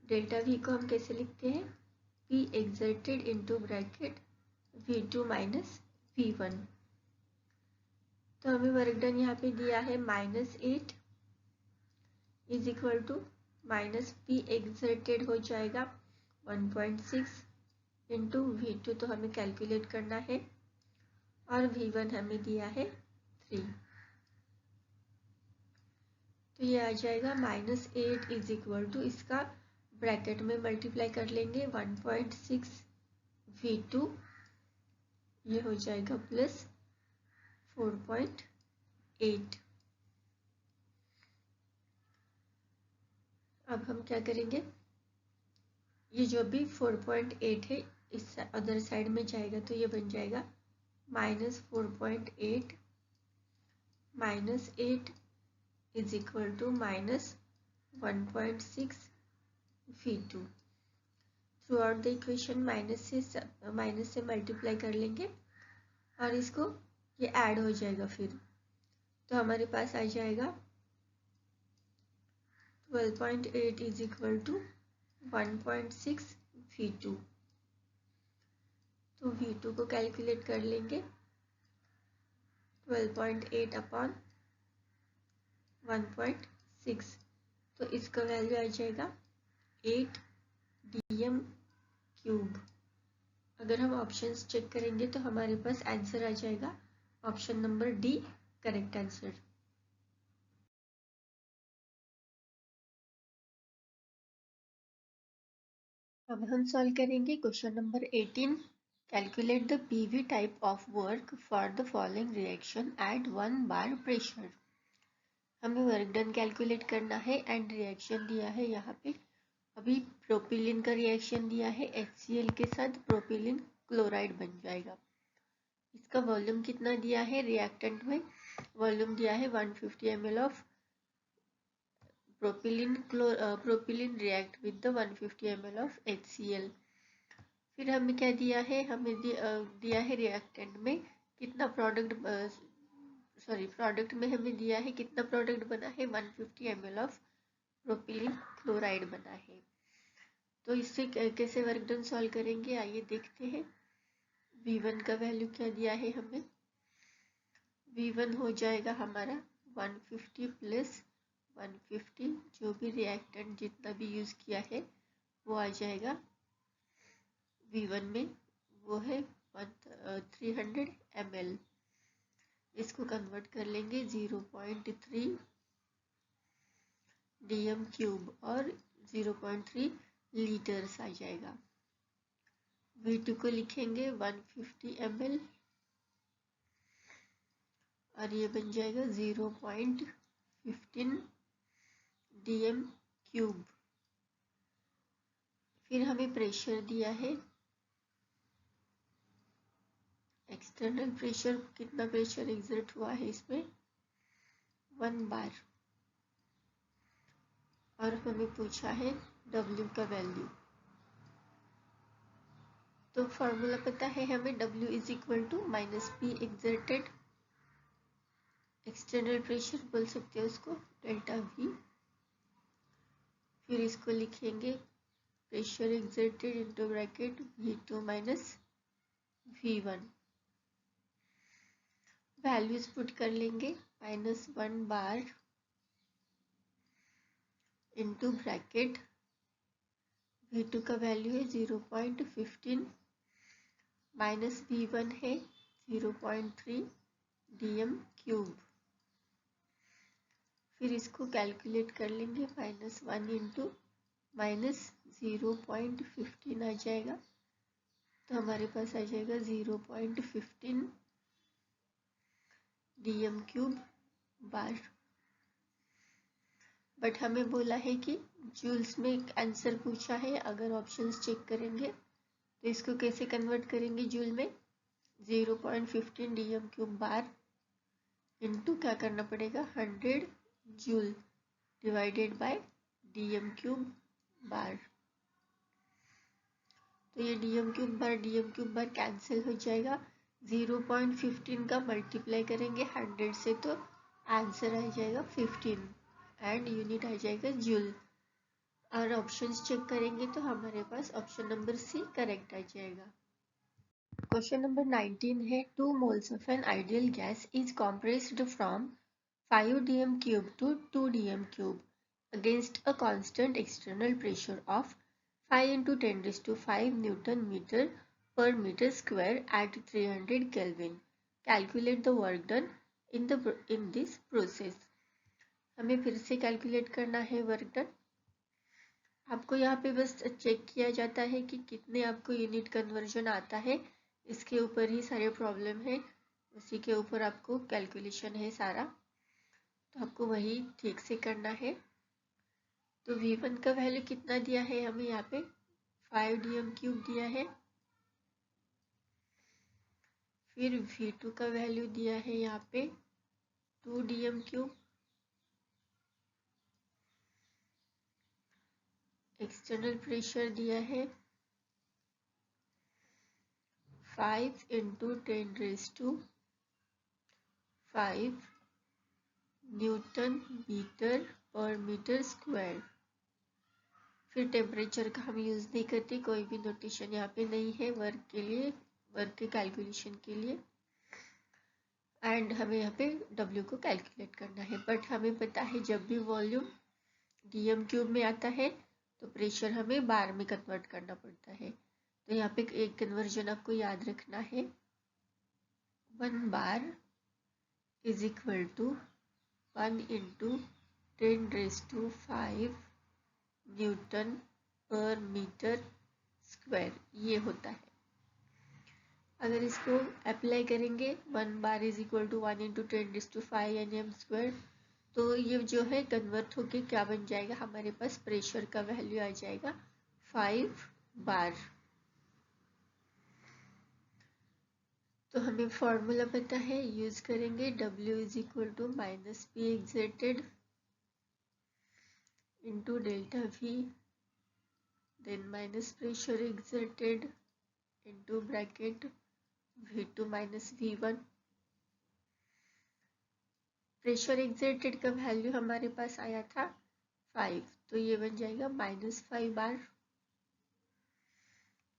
Delta V को हम कैसे लिखते हैं, P exerted into bracket V2 minus V1। तो हमें वर्क डन यहाँ पे दिया है -8 is equal to -P exerted हो जाएगा 1.6 इंटू V2, तो हमें कैलकुलेट करना है, और V1 हमें दिया है 3, तो ये आ जाएगा -8 इज इक्वल टू, इसका ब्रैकेट में मल्टीप्लाई कर लेंगे 1.6 V2, ये हो जाएगा प्लस 4.8। अब हम क्या करेंगे, ये जो भी 4.8 है इस अदर साइड में जाएगा, तो ये बन जाएगा -4.8 -8 इज इक्वल टू -1.6 V2। Throughout the equation minus से मल्टीप्लाई कर लेंगे और इसको ये ऐड हो जाएगा फिर, तो हमारे पास आ जाएगा 12.8 इज इक्वल टू 1.6 V2। तो V2 को कैलकुलेट कर लेंगे 12.8 अपॉन 1.6, तो इसका वैल्यू आ जाएगा 8 dm³। अगर हम ऑप्शंस चेक करेंगे तो हमारे पास आंसर आ जाएगा option number D correct answer. अब हम सॉल्व करेंगे question number 18। Calculate the PV type of work for the following reaction at 1 bar pressure. हमें वर्क डन कैलकुलेट करना है एंड रिएक्शन दिया है यहाँ पे, अभी प्रोपिलीन का रिएक्शन दिया है HCl के साथ प्रोपिलीन क्लोराइड बन जाएगा। इसका वॉल्यूम कितना दिया है, रिएक्टेंट में वॉल्यूम दिया है 150 ml of propylene react with the 150 ml of HCl। फिर हमें क्या दिया है, हमें दिया है रिएक्टेंट में कितना प्रोडक्ट में हमें दिया है कितना प्रोडक्ट बना है, 150 ml ऑफ प्रोपिलिन क्लोराइड बना है। तो इससे कैसे वर्क डन सॉल्व करेंगे, आइए देखते हैं। V1 का वैल्यू क्या दिया है हमें, V1 हो जाएगा हमारा 150 प्लस 150, जो भी रिएक्टेंट जितना भी यूज़ किया है वो आ जाएगा V1 में, वो है 300 ml। इसको कन्वर्ट कर लेंगे 0.3 dm क्यूब और 0.3 लीटर्स आ जाएगा। V2 को लिखेंगे 150 ml और ये बन जाएगा 0.15 dm क्यूब। फिर हमें प्रेशर दिया है, एक्सटर्नल प्रेशर, कितना प्रेशर एग्जर्ट हुआ है इसमें 1 बार, और हमें पूछा है W का वैल्यू। तो फॉर्मूला पता है हमें, W is equal to minus P exerted, external pressure बोल सकते हैं उसको, डेल्टा V। फिर इसको लिखेंगे pressure exerted into bracket V2 minus V1। Values put कर लेंगे, -1 बार इंटू ब्रैकेट V2 का वैल्यू है 0.15 माइनस V1 है 0.3 dm क्यूब। फिर इसको कैलकुलेट कर लेंगे, -1 इंटू -0.15 आ जाएगा, तो हमारे पास आ जाएगा 0.15 dm क्यूब बार। बट हमें बोला है कि जूल्स में आंसर पूछा है, अगर ऑप्शंस चेक करेंगे तो इसको कैसे कन्वर्ट करेंगे जूल में, 0.15 dm क्यूब बार इंटू क्या करना पड़ेगा 100 joule divided by dm cube bar. तो ये dm क्यूब बार कैंसिल हो जाएगा, 0.15 का मल्टीप्लाई करेंगे 100 से तो आंसर आ जाएगा 15 एंड यूनिट आ जाएगा जूल। और ऑप्शंस चेक करेंगे तो हमारे पास ऑप्शन नंबर सी करेक्ट आ जाएगा। क्वेश्चन नंबर 19 है, 2 moles of an ideal gas is compressed from 5 dm cube to 2 dm cube against a constant external pressure of 5 into 10⁵ Newton meter per meter square at 300 Kelvin. Calculate the work done in this process. हमें फिर से calculate करना है work done. आपको यहाँ पे बस check किया जाता है कि कितने आपको यूनिट कन्वर्जन आता है, इसके ऊपर ही सारे प्रॉब्लम है, उसी के ऊपर आपको कैलकुलेशन है सारा, तो आपको वही ठीक से करना है। तो V1 का वैल्यू कितना दिया है हमें यहाँ पे 5 dm क्यूब दिया है। फिर V2 का वैल्यू दिया है यहाँ पे 2 dm क्यूब। एक्सटर्नल प्रेशर दिया है 5 into 10⁵ न्यूटन मीटर पर मीटर स्क्वायर। फिर टेम्परेचर का हम यूज़ नहीं करते, कोई भी नोटेशन यहाँ पे नहीं है वर्क के लिए, वर्क के कैलकुलेशन के लिए। एंड हमें यहाँ पे W को कैलकुलेट करना है, बट हमें पता है जब भी वॉल्यूम dm क्यूब में आता है तो प्रेशर हमें बार में कन्वर्ट करना पड़ता है। तो यहाँ पे एक कन्वर्जन आपको याद रखना है, 1 bar is equal to 1 into 10⁵ newton पर मीटर स्क्वायर, ये होता है। अगर इसको अप्लाई करेंगे 1 bar is equal to 1 into 10⁵ Nm square, तो ये जो है कन्वर्ट होके क्या बन जाएगा, हमारे पास प्रेशर का वैल्यू आ जाएगा 5 बार। तो हमें फॉर्मूला पता है, यूज करेंगे W is equal to minus P exerted into delta V, then minus pressure exerted into bracket V2 minus V1। Pressure exerted का वैल्यू हमारे पास आया था 5, तो ये बन जाएगा -5 बार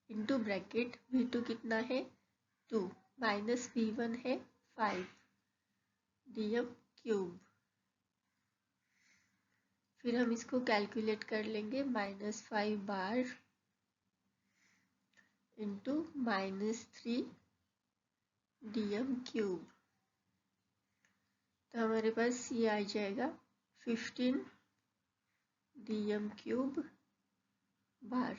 इंटू ब्रैकेट V2 कितना है 2 माइनस V1 है 5 dm क्यूब। फिर हम इसको कैलकुलेट कर लेंगे -5 बार इंटू -3 dm क्यूब। तो हमारे पास ये आ जाएगा 15 dm क्यूब बार।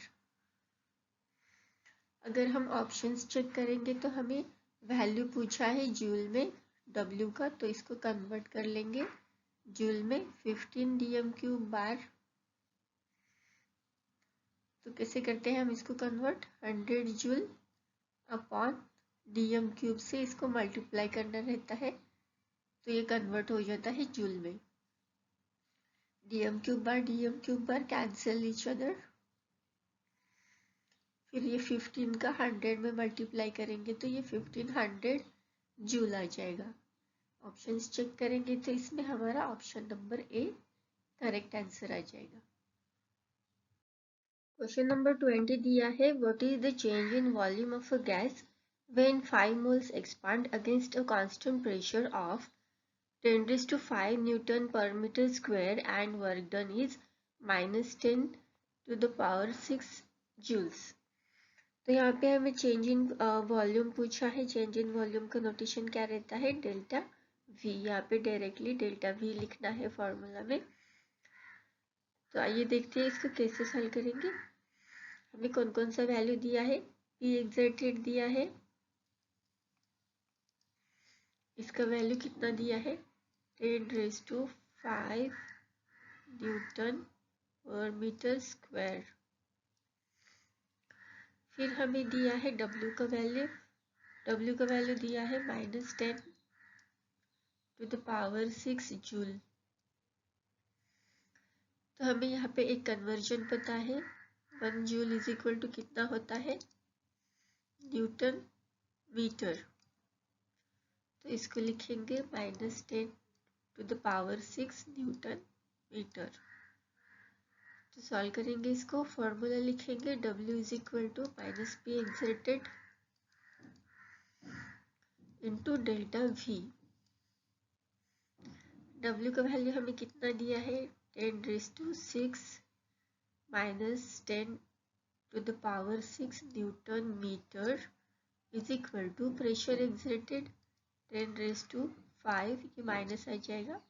अगर हम ऑप्शंस चेक करेंगे तो हमें वैल्यू पूछा है जूल में W का, तो इसको कन्वर्ट कर लेंगे जूल में 15 dm क्यूब बार। तो कैसे करते हैं हम इसको convert, 100 joule upon dm cube से इसको मल्टीप्लाई करना रहता है, तो ये कन्वर्ट हो जाता है जूल में। dm क्यूब बार कैंसिल ईच अदर। फिर ये 15 का 100 में मल्टीप्लाई करेंगे तो ये 1500 जूल आ जाएगा। ऑप्शंस चेक करेंगे तो इसमें हमारा option number A correct answer आ जाएगा। क्वेश्चन नंबर 20 दिया है, what is the change in volume of a gas when 5 moles expand against a constant pressure of 10⁵ newton पर metre square and work done is -10⁶ joules. तो यहाँ पे हमें change in volume पूछा है। चेंज इन वॉल्यूम का notation क्या रहता है, डेल्टा V। यहाँ पे डायरेक्टली डेल्टा V लिखना है फॉर्मूला में। तो आइए देखते हैं इसको कैसे सॉल्व करेंगे। हमें कौन कौन सा वैल्यू दिया है, P एक्सर्टेड दिया है, इसका वैल्यू कितना दिया है 10⁵ न्यूटन पर मीटर स्क्वायर। फिर हमें दिया है W का वैल्यू, W का वैल्यू दिया है -10⁶ जूल। तो हमें यहाँ पे एक कन्वर्जन पता है, 1 जूल इज इक्वल टू कितना होता है न्यूटन मीटर। तो इसको लिखेंगे -10⁶ न्यूटन मीटर। तो सॉल्व करेंगे इसको, फॉर्मूला लिखेंगे W is equal to -P exerted into delta V। W का वैल्यू हमें कितना दिया है 10⁶ -10⁶ newton metre is equal to pressure exerted 10⁵, ये माइनस आ जाएगा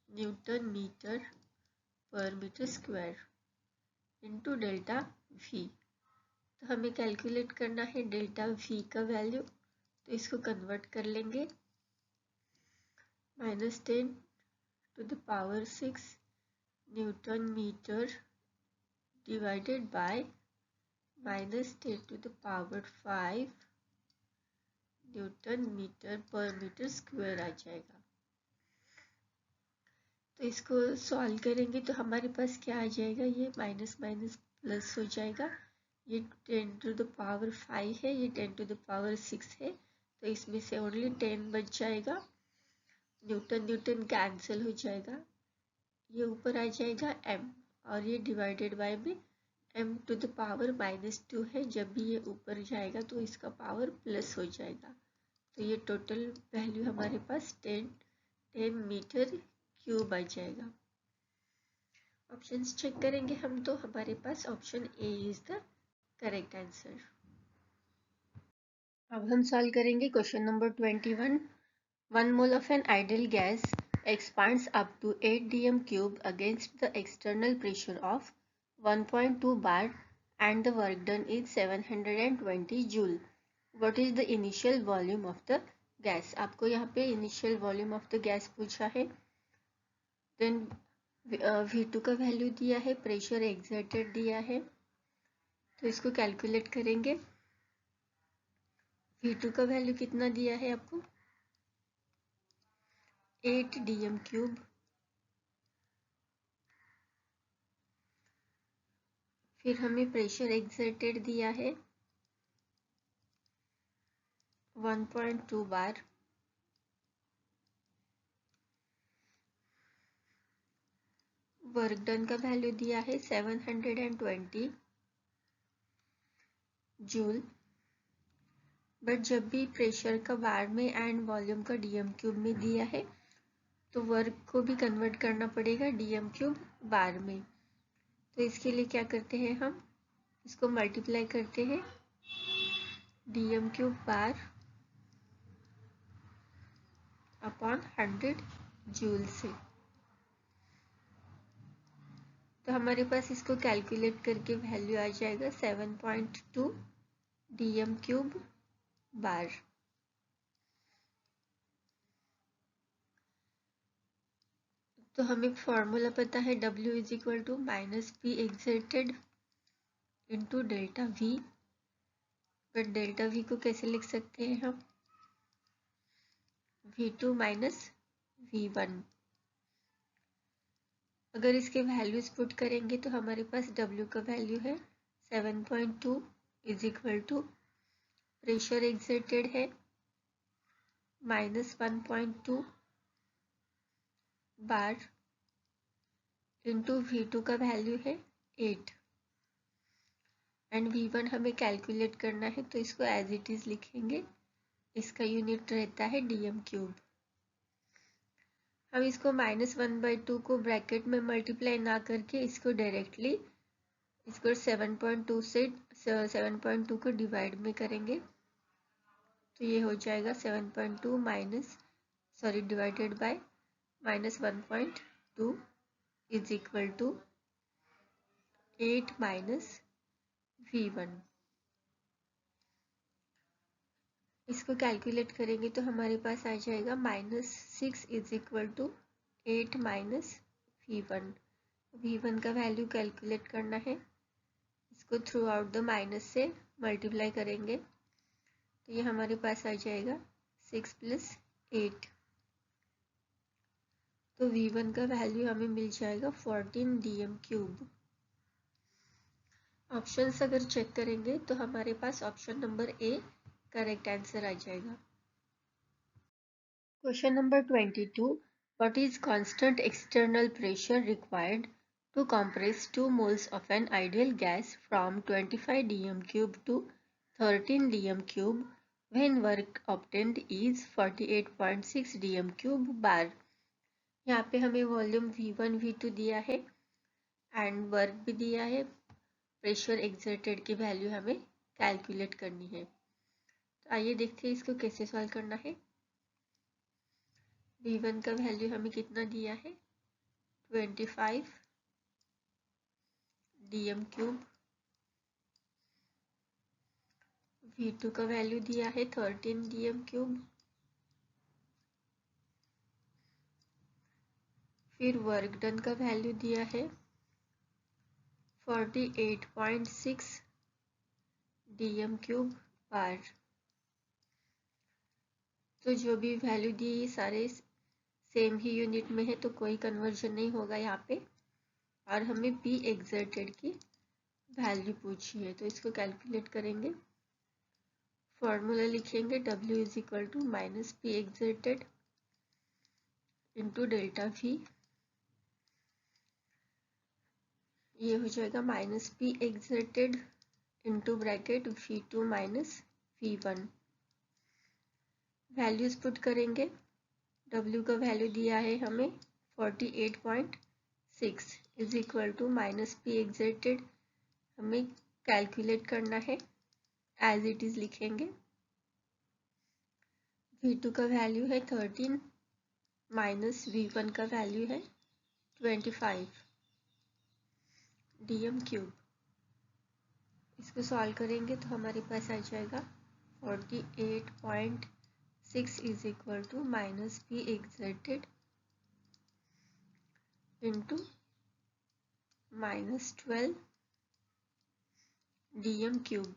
न्यूटन मीटर पर metre square into delta V। तो हमें कैलकुलेट करना है डेल्टा V का वैल्यू, तो इसको कन्वर्ट कर लेंगे -10⁶ newton metre divided by -10⁵ newton metre पर मीटर स्क्वायर आ जाएगा। तो इसको सॉल्व करेंगे तो हमारे पास क्या आ जाएगा, ये माइनस माइनस प्लस हो जाएगा। ये 10⁵ है, ये 10⁶ है, तो इसमें से ओनली 10 बच जाएगा। न्यूटन न्यूटन कैंसिल हो जाएगा, ये ऊपर आ जाएगा m, और ये डिवाइडेड बाय में m⁻⁻² है। जब भी ये ऊपर जाएगा तो इसका पावर प्लस हो जाएगा। तो ये टोटल वैल्यू हमारे पास 10 मीटर क्यूब आ जाएगा। ऑप्शंस चेक करेंगे हम, तो हमारे पास option A is the correct answer. अब हम सॉल्व करेंगे question number 21। 1 mole of an ideal gas expands up to 8 dm cube against the external pressure of 1.2 bar and the work done is 720 joule. What is the initial volume of the gas? आपको यहाँ पे initial volume of the gas पूछा है। Then V2 का value दिया है, pressure exerted दिया है, तो इसको कैलकुलेट करेंगे। V2 का वैल्यू कितना दिया है आपको 8 dm क्यूब। फिर हमें प्रेशर एक्सर्टेड दिया है 1.2 बार। वर्क डन का वैल्यू दिया है 720 जूल। बट जब भी प्रेशर का बार में एंड वॉल्यूम का डीएम क्यूब में दिया है तो वर्क को भी कन्वर्ट करना पड़ेगा डीएम क्यूब बार में। तो इसके लिए क्या करते हैं, हम इसको मल्टीप्लाई करते हैं DM cube bar upon 100 joule से। तो हमारे पास इसको कैलकुलेट करके वैल्यू आ जाएगा 7.2 डीएम क्यूब बार। तो हमें फॉर्मूला पता है W is equal to minus P exerted into delta V। But delta V को कैसे लिख सकते हैं हम V2 माइनस V1। अगर इसके वैल्यूज पुट करेंगे तो हमारे पास W का वैल्यू है 7.2 is equal to pressure exerted है -1.2 बार इंटू V2 का वैल्यू है 8 एंड V1 हमें कैलकुलेट करना है तो इसको एज इट इज लिखेंगे। इसका यूनिट रहता है डीएम क्यूब। हम इसको -1/2 को ब्रैकेट में मल्टीप्लाई ना करके इसको डायरेक्टली इसको 7.2 से 7.2 को डिवाइड में करेंगे तो ये हो जाएगा 7.2 divided by -1.2 is equal to 8 minus V1। इसको कैलकुलेट करेंगे तो हमारे पास आ जाएगा -6 is equal to 8 minus V1। V1 का वैल्यू कैलकुलेट करना है, इसको थ्रू आउट द माइनस से मल्टीप्लाई करेंगे तो ये हमारे पास आ जाएगा 6 + 8। तो V1 का वैल्यू हमें मिल जाएगा 14 डीएम क्यूब। ऑप्शंस अगर चेक करेंगे तो हमारे पास option number A correct answer आ जाएगा। Question number 22, what is constant external pressure required to compress 2 moles of an ideal gas from 25 dm cube to 13 dm cube when work obtained is 48.6 dm cube bar। यहाँ पे हमें volume V1 V2 दिया है and work भी दिया है, pressure exerted की value हमें कैलकुलेट करनी है। तो आइए देखते हैं इसको कैसे सॉल्व करना है। V1 का वैल्यू हमें कितना दिया है 25 डीएम क्यूब। V2 का वैल्यू दिया है 13 डीएम क्यूब। फिर वर्क डन का वैल्यू दिया है 48.6 डीएम क्यूब बार। तो जो भी वैल्यू दी है सारे सेम ही यूनिट में है तो कोई कन्वर्जन नहीं होगा यहाँ पे। और हमें पी एक्सर्टेड की वैल्यू पूछी है तो इसको कैलकुलेट करेंगे। फॉर्मूला लिखेंगे W is equal to minus P exerted into delta V। ये हो जाएगा minus P exerted into bracket V2 minus V1। Values put करेंगे। W का वैल्यू दिया है हमें 48.6 is equal to minus P exerted हमें कैलकुलेट करना है, एज इट इज लिखेंगे। V2 का वैल्यू है 13 माइनस V1 का वैल्यू है 25 डीएम क्यूब। इसको सॉल्व करेंगे तो हमारे पास आ जाएगा 48.6 is equal to minus P exerted into -12 DM cube.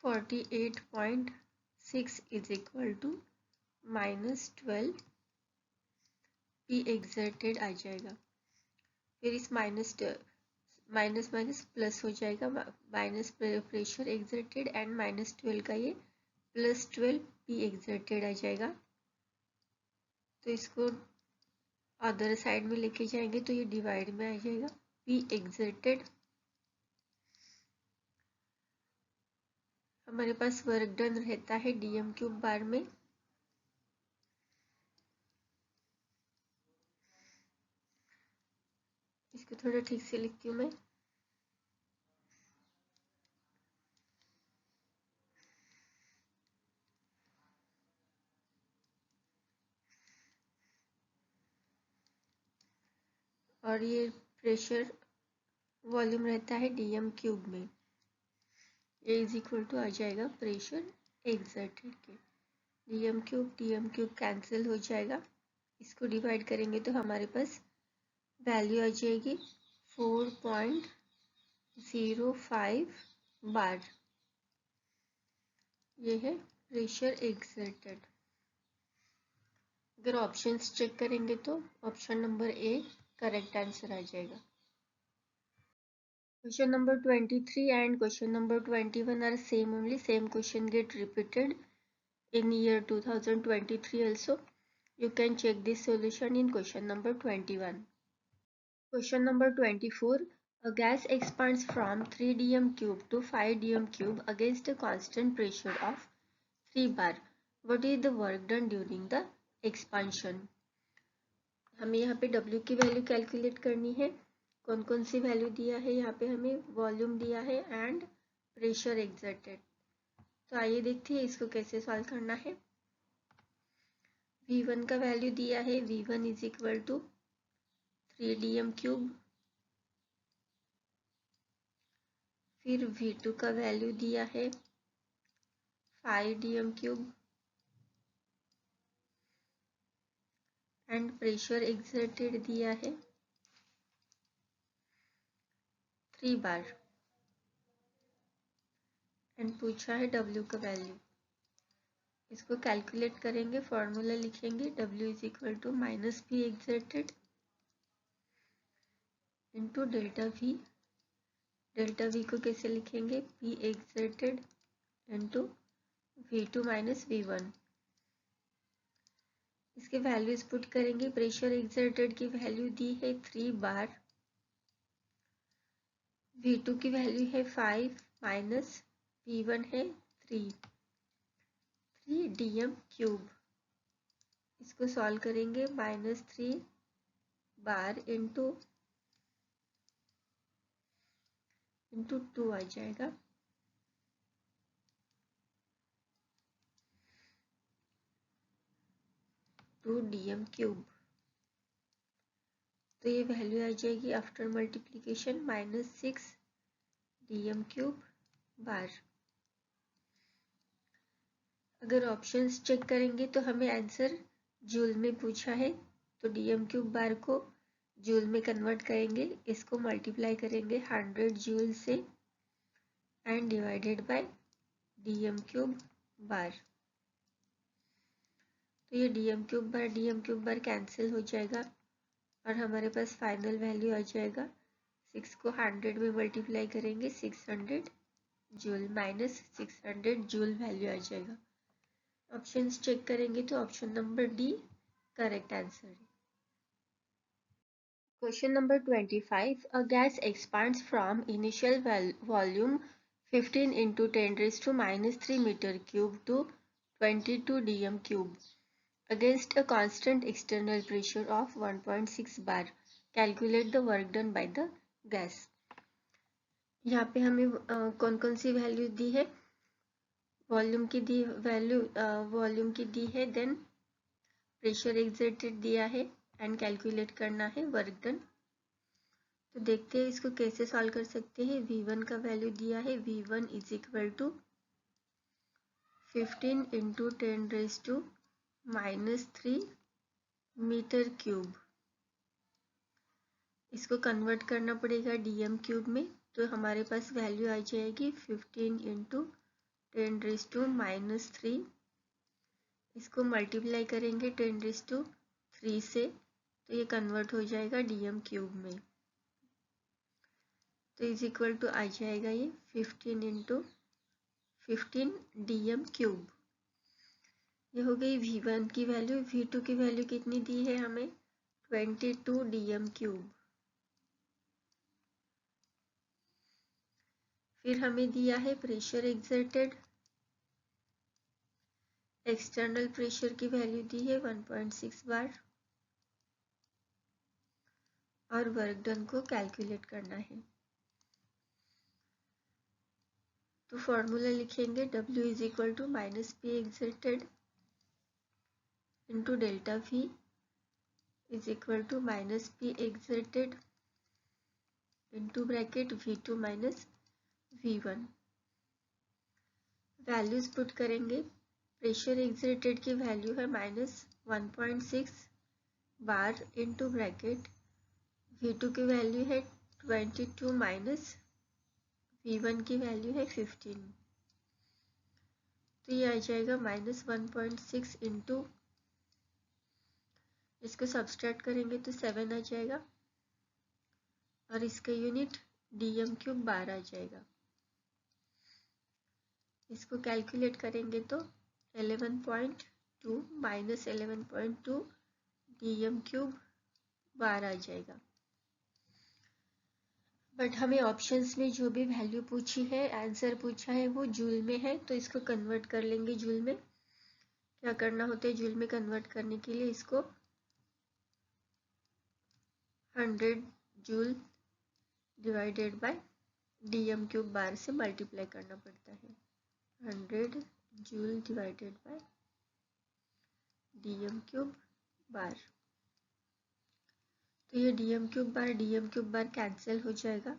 48.6 is equal to -12 P exerted आ जाएगा। फिर इस माइनस माइनस प्लस हो जाएगा, माइनस प्रेशर एक्सर्टेड एंड -12 का ये +12 P एक्सर्टेड आ जाएगा। तो इसको अदर साइड में लेके जाएंगे तो ये डिवाइड में आ जाएगा। P एक्सर्टेड, हमारे पास वर्क डन रहता है dm³ बार में। इसको थोड़ा ठीक से लिखती हूँ मैं। और ये प्रेशर वॉल्यूम रहता है dm³ में। ये इज इक्वल टू आ जाएगा प्रेशर एक्सर्टेड के। dm³ कैंसिल हो जाएगा। इसको डिवाइड करेंगे तो हमारे पास वैल्यू आ जाएगी 4.05 बार। ये है प्रेशर एक्सर्टेड। अगर ऑप्शंस चेक करेंगे तो option number A correct answer आ जाएगा। Question number 23 and question number 21 are same only. Same question get repeated in year 2023 also. You can check this solution in question number 21. Question number 24. A gas expands from 3 dm³ to 5 dm³ against a constant pressure of 3 bar. What is the work done during the expansion? हमें यहाँ पे W की value calculate करनी है। कौन कौन सी value दिया है यहाँ पे? हमें वॉल्यूम दिया है एंड प्रेशर एक्सर्टेड। तो आइए देखते हैं इसको कैसे सॉल्व करना है। V1 का वैल्यू दिया है, V1 is equal to 3 dm³। फिर V2 का वैल्यू दिया है 5 dm³ एंड प्रेशर एक्सर्टेड दिया है 3 बार एंड पूछा है W का वैल्यू। इसको कैलकुलेट करेंगे, फॉर्मूला लिखेंगे W is equal to -P exerted into delta V। Delta V को कैसे लिखेंगे? P exerted into V2 minus V1। इसके वैल्यूज पुट करेंगे। प्रेशर एक्सर्टेड की वैल्यू दी है 3 बार, V2 की वैल्यू है 5 माइनस V1 है 3 dm³। इसको सॉल्व करेंगे, -3 बार इंटू 2 आ जाएगा। dm³। तो ये वैल्यू आ जाएगी आफ्टर मल्टीप्लिकेशन -6 dm³ बार। अगर ऑप्शंस चेक करेंगे तो हमें आंसर जूल में पूछा है, तो dm³ बार को जूल में कन्वर्ट करेंगे। इसको मल्टीप्लाई करेंगे 100 जूल से एंड डिवाइडेड बाय dm³ बार। तो ये dm³ बार कैंसिल हो जाएगा और हमारे पास फाइनल वैल्यू आ जाएगा 6 को 100 में मल्टीप्लाई करेंगे 600 जूल -600 जूल वैल्यू आ जाएगा। ऑप्शंस चेक करेंगे तो option number D correct answer है। Question number 25. A gas expands from initial volume 15 into 10⁻³ meter cube to 22 dm³ against a constant external pressure of 1.6 bar. Calculate the work done by the gas. यहाँ पे हमें कौन कौन सी value दी है? Volume की दी है, देन प्रेशर एक्सर्टेड दिया है एंड कैलकुलेट करना है वर्क डन। तो देखते हैं इसको कैसे सॉल्व कर सकते हैं। V1 का वैल्यू दिया है, V1 is equal to 15 into 10⁻³ metre cube. इसको कन्वर्ट करना पड़ेगा dm³ में, तो हमारे पास वैल्यू आ जाएगी 15 इंटू 10⁻³ इसको मल्टीप्लाई करेंगे 10⁻³ से, तो ये कन्वर्ट हो जाएगा dm³ में। तो इज इक्वल टू आ जाएगा ये 15 × 15 dm³। ये हो गई v1 की वैल्यू। v2 की वैल्यू कितनी दी है हमें? 22 dm³। फिर हमें दिया है प्रेशर एक्सर्टेड। एक्सटर्नल प्रेशर की वैल्यू दी है 1.6 बार और वर्क डन को कैलकुलेट करना है। तो फॉर्मूला लिखेंगे W is equal to -P exerted into delta V is equal to -P exerted into bracket V2 minus V1। Values put करेंगे। प्रेशर एक्सर्टेड की वैल्यू है -1.6 बार इंटू ब्रैकेट V2 की value है 22 minus V1 की value है 15। तो ये आ जाएगा -1.6 इंटू, इसको सब्सट्रैक्ट करेंगे तो 7 आ जाएगा और इसका यूनिट dm³ बार आ जाएगा। इसको कैलकुलेट करेंगे तो 11.2 माइनस 11.2 dm³ बार आ जाएगा। बट हमें ऑप्शंस में जो भी वैल्यू पूछी है, आंसर पूछा है, वो जूल में है, तो इसको कन्वर्ट कर लेंगे जूल में। क्या करना होता है जूल में कन्वर्ट करने के लिए? इसको 100 जूल डिवाइडेड बाय dm³ बार से मल्टीप्लाई करना पड़ता है। 100 जूल डिवाइडेड बाय dm³ बार। तो ये dm³ बार कैंसिल हो जाएगा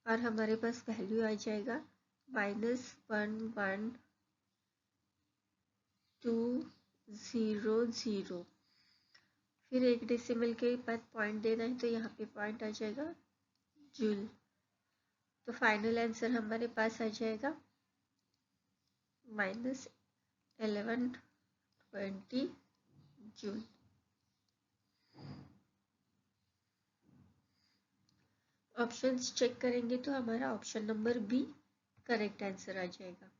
और हमारे पास वैल्यू आ जाएगा -11200। फिर एक डेसिमल के बाद पॉइंट देना है, तो यहाँ पे पॉइंट आ जाएगा जूल। तो फाइनल आंसर हमारे पास आ जाएगा -1120 जूल। ऑप्शंस चेक करेंगे तो हमारा option number B correct answer आ जाएगा।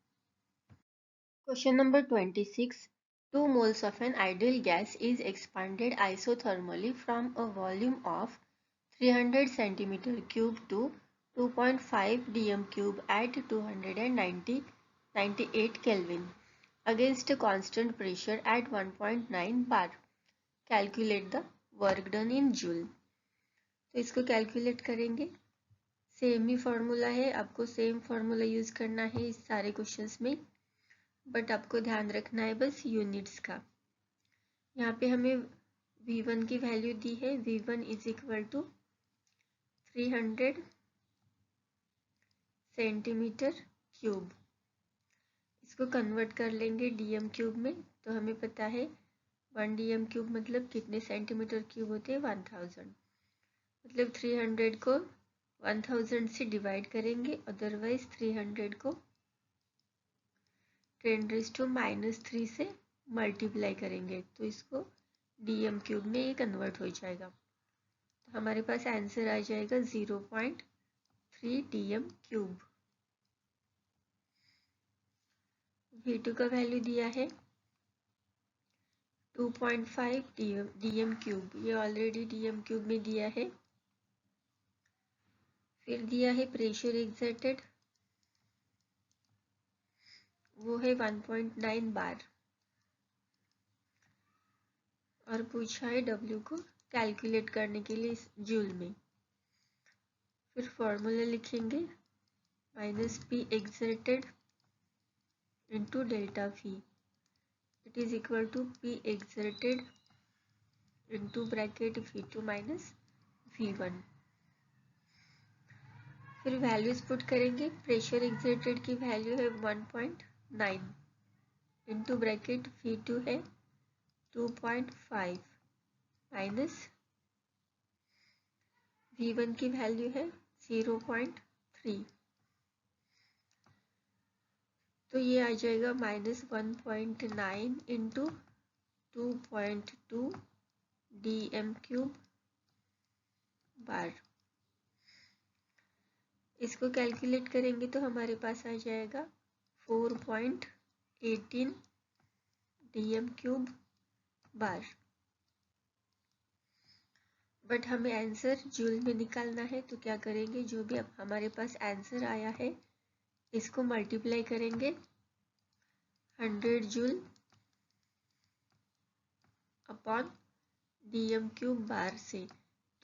Question number 26। 2 moles of an ideal gas is expanded isothermally from a volume of 300 cm³ to 2.5 dm³ at 298 Kelvin against a constant pressure at 1.9 bar. Calculate the work done in joule. तो इसको calculate करेंगे। Same ही formula है, आपको same formula use करना है इस सारे questions में, बट आपको ध्यान रखना है बस यूनिट्स का। यहाँ पे हमें V1 की वैल्यू दी है, V1 is equal to 300 cm³। इसको कन्वर्ट कर लेंगे dm³ में, तो हमें पता है 1 dm³ मतलब कितने cm³ होते हैं? 1000। मतलब 300 को 1000 से डिवाइड करेंगे, अदरवाइज 300 को 10⁻³ से मल्टीप्लाई करेंगे, तो इसको dm³ में ये कन्वर्ट हो जाएगा। तो हमारे पास आंसर आ जाएगा 0.3 dm³। V2 का वैल्यू दिया है 2.5 dm³, ये ऑलरेडी dm³ में दिया है। फिर दिया है प्रेशर एक्सर्टेड, वो है 1.9 बार और पूछा है W को कैलकुलेट करने के लिए जूल में। फिर फॉर्मूला लिखेंगे -P exerted into delta V, it is equal to P exerted into bracket V2 minus V1। फिर वैल्यूज पुट करेंगे। प्रेशर एक्सर्टेड की वैल्यू है 1.9 इंटू ब्रैकेट V2 है 2.5 माइनस V1 की वैल्यू है 0.3। तो ये आ जाएगा -1.9 इंटू 2.2 dm³ बार। इसको कैलकुलेट करेंगे तो हमारे पास आ जाएगा 4.18 dm³ बार। बट हमें आंसर जूल में निकालना है, तो क्या करेंगे, जो भी अब हमारे पास आंसर आया है इसको मल्टीप्लाई करेंगे 100 जूल अपॉन dm³ बार से,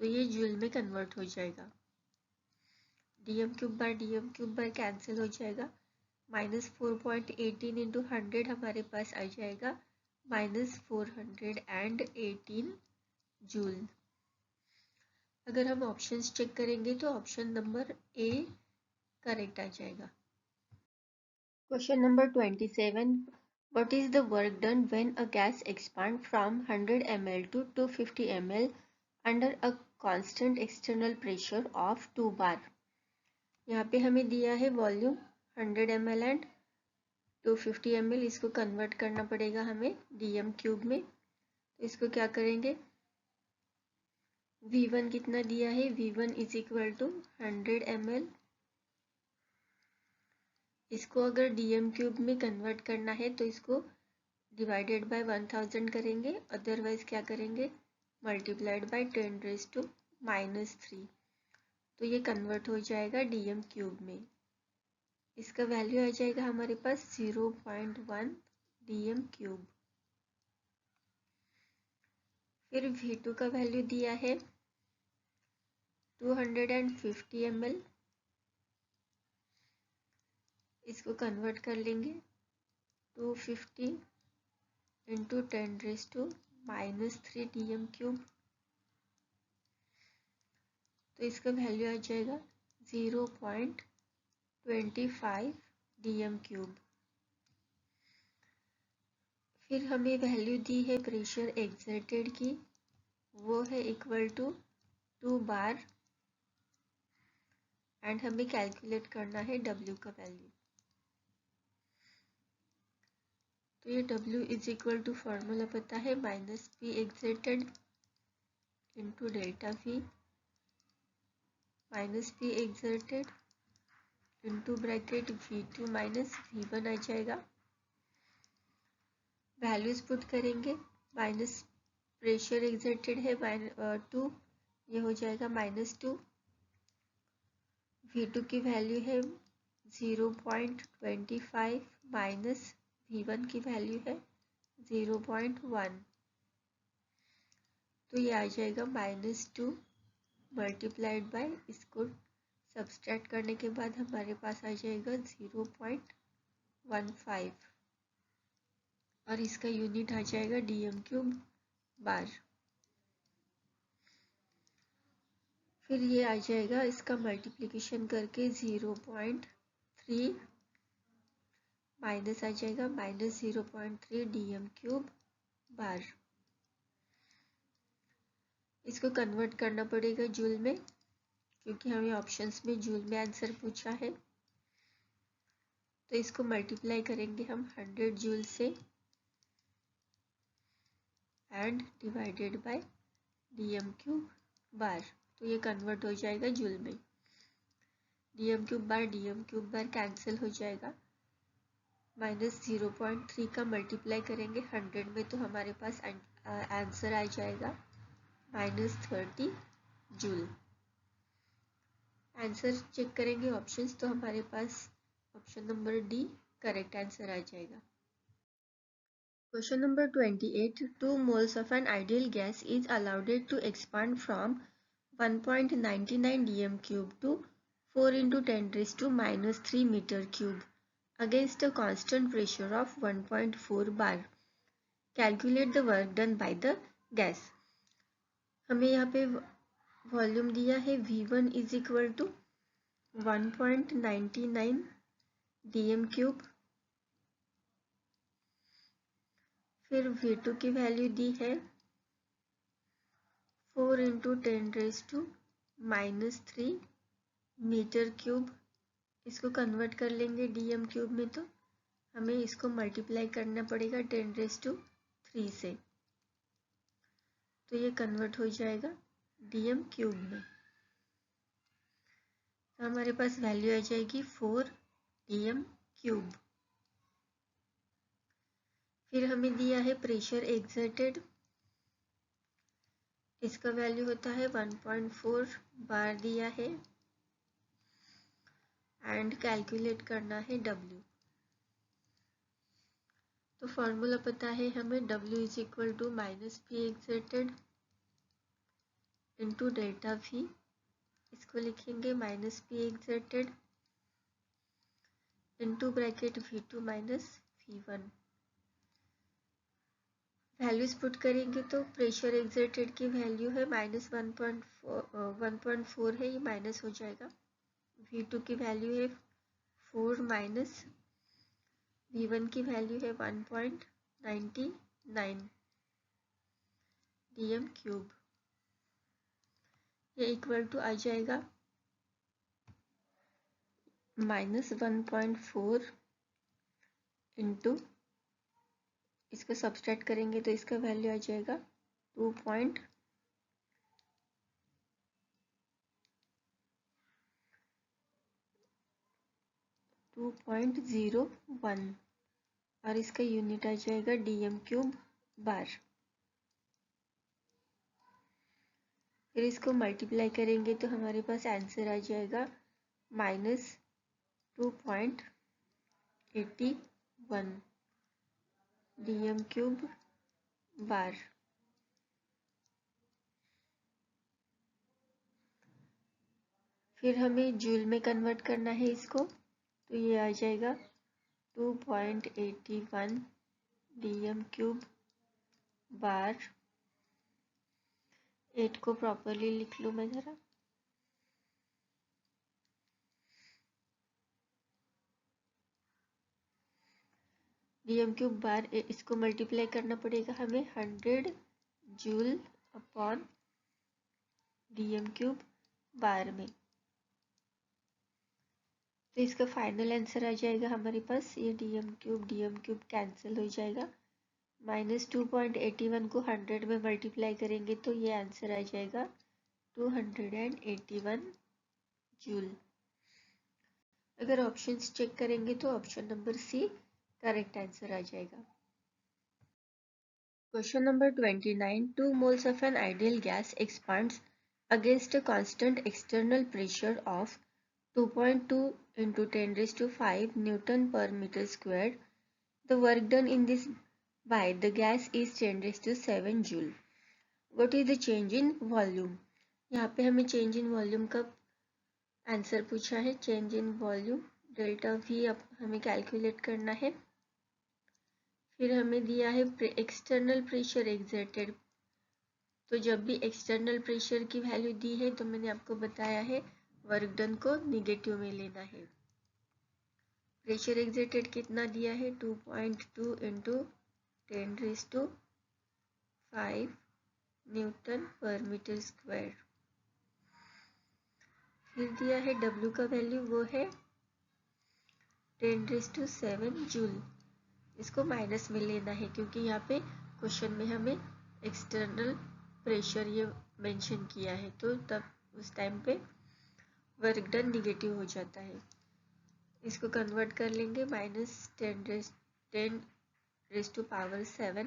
तो ये जूल में कन्वर्ट हो जाएगा। dm³ बार कैंसिल हो जाएगा, -4.18 इंटू 100 हमारे पास आ जाएगा -418 जूल। अगर हम ऑप्शंस चेक करेंगे तो ऑप्शन नंबर ए करेक्ट आ जाएगा। Question number 27, what is the work done when a gas expands from 100 ml to 250 ml under a constant external pressure of 2 bar। यहाँ पे हमें दिया है वॉल्यूम 100 ml एंड 250 ml, इसको कन्वर्ट करना पड़ेगा हमें dm³ में। तो इसको क्या करेंगे, V1 कितना दिया है, V1 is equal to 100 ml। इसको अगर dm³ में कन्वर्ट करना है तो इसको डिवाइडेड बाय 1000 करेंगे, अदरवाइज क्या करेंगे, मल्टीप्लाइड बाय 10⁻³ तो ये कन्वर्ट हो जाएगा dm³ में। इसका वैल्यू आ जाएगा हमारे पास 0.1 dm³। फिर V2 का वैल्यू दिया है 250 ml, इसको कन्वर्ट कर लेंगे 250 इंटू 10⁻³ dm³, तो इसका वैल्यू आ जाएगा 0.25 dm³। फिर हमें वैल्यू दी है प्रेशर एक्सर्टेड की, वो है इक्वल टू 2 बार एंड हमें कैलकुलेट करना है W का वैल्यू। तो ये W is equal to formula पता है -P exerted into delta V -P exerted into bracket V2 -V1 आ जाएगा। वैल्यूज पुट करेंगे, माइनस प्रेशर एक्सर्टेड है 2, ये हो जाएगा -2। V2 की वैल्यू है 0.25 माइनस V1 की वैल्यू है 0.1, तो ये आ जाएगा -2 मल्टीप्लाइड बाय, इसको सब्सट्रैक्ट करने के बाद हमारे पास आ जाएगा 0.15 और इसका यूनिट आ जाएगा dm³ बार। फिर ये आ जाएगा, इसका मल्टीप्लिकेशन करके 0.3 माइनस आ जाएगा -0.3 dm³ बार। इसको कन्वर्ट करना पड़ेगा जूल में, क्योंकि हमें ऑप्शंस में जूल में आंसर पूछा है। तो इसको मल्टीप्लाई करेंगे हम 100 जूल से एंड डिवाइडेड बाय dm³ बार, तो ये कन्वर्ट हो जाएगा जूल में। dm³ बार कैंसिल हो जाएगा, -0.3 का मल्टीप्लाई करेंगे 100 में तो हमारे पास आंसर आ जाएगा -30 जूल। आंसर चेक करेंगे ऑप्शंस, तो हमारे पास option number D correct answer आ जाएगा। Question number 28, 2 moles of an ideal gas is allowed to expand from 1.99 dm³ to 4 into 10⁻³ meter cube against a constant pressure of 1.4 bar. Calculate the work done by the gas. हमें यहाँ पे volume दिया है V1 is equal to 1.99 dm³, फिर V2 की value दी है 4 into 10⁻³ metre cube, इसको कन्वर्ट कर लेंगे dm³ में, तो हमें इसको मल्टीप्लाई करना पड़ेगा 10⁻³ से, तो ये कन्वर्ट हो जाएगा dm³ में। तो हमारे पास वैल्यू आ जाएगी 4 dm³। फिर हमें दिया है प्रेशर एक्सर्टेड, इसका वैल्यू होता है 1.4 बार दिया है, एंड कैलकुलेट करना है W। तो फॉर्मूला पता है हमें, W is equal to -P exerted into delta V। इसको लिखेंगे -P exerted into bracket V2 -V1। Values put करेंगे तो प्रेशर एक्सर्टेड की वैल्यू है -1.4 है, ये माइनस हो जाएगा। V2 की वैल्यू है 4 माइनस V1 की वैल्यू है 1.99 dm³। ये इक्वल टू आ जाएगा -1.4 इंटू, इसको सब्सट्रैक्ट करेंगे तो इसका वैल्यू आ जाएगा 2.01 और इसका यूनिट आ जाएगा dm³ बार। फिर इसको मल्टीप्लाई करेंगे तो हमारे पास आंसर आ जाएगा -2.81 dm³ बार। फिर हमें जूल में कन्वर्ट करना है इसको, तो ये आ जाएगा 2.81 dm³ बार। 8 को प्रॉपरली लिख लूँ मैं ज़रा। dm³ बार, इसको मल्टीप्लाई करना पड़ेगा हमें 100 जूल अपॉन dm³ बार में। तो इसका फाइनल आंसर आ जाएगा हमारे पास, ये dm³ कैंसिल हो जाएगा। -2.81 को 100 में मल्टीप्लाई करेंगे तो ये आंसर आ जाएगा 281 जूल। अगर ऑप्शंस चेक करेंगे तो option number C correct answer आ जाएगा। Question number 29, 2 moles of an ideal gas expands against a constant external pressure of 2.2 into 10⁵ Newton per meter squared. The work done in this by the gas is 10⁷ joule. What is the change in volume? यहाँ पे हमें change in volume का answer पूछा है। Change in volume delta V अब हमें calculate करना है। फिर हमें दिया है एक्सटर्नल प्रेशर एक्सर्टेड, तो जब भी एक्सटर्नल प्रेशर की वैल्यू दी है तो मैंने आपको बताया है वर्क डन को निगेटिव में लेना है। प्रेशर एक्सर्टेड कितना दिया है 2.2 इंटू 10⁵ न्यूटन पर मीटर स्क्वायर। फिर दिया है W का वैल्यू, वो है 10⁷ जूल। इसको माइनस में लेना है क्योंकि यहाँ पे क्वेश्चन में हमें एक्सटर्नल प्रेशर ये मेंशन किया है, तो तब उस टाइम पे वर्क डन निगेटिव हो जाता है। इसको कन्वर्ट कर लेंगे -10⁻⁷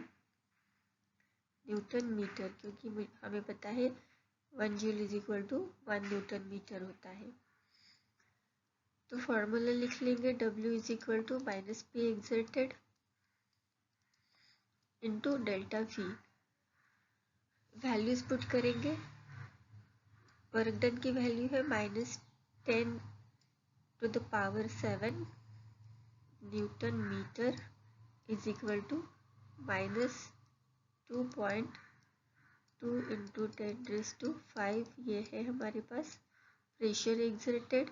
न्यूटन मीटर, क्योंकि हमें पता है 1 joule is equal to 1 newton metre होता है। तो फॉर्मूला लिख लेंगे W is equal to -P exerted into delta V। Values put करेंगे। वर्क डन की वैल्यू है -10⁻⁷ newton metre is equal to -2.2 into 10⁵, ये है हमारे पास pressure exerted,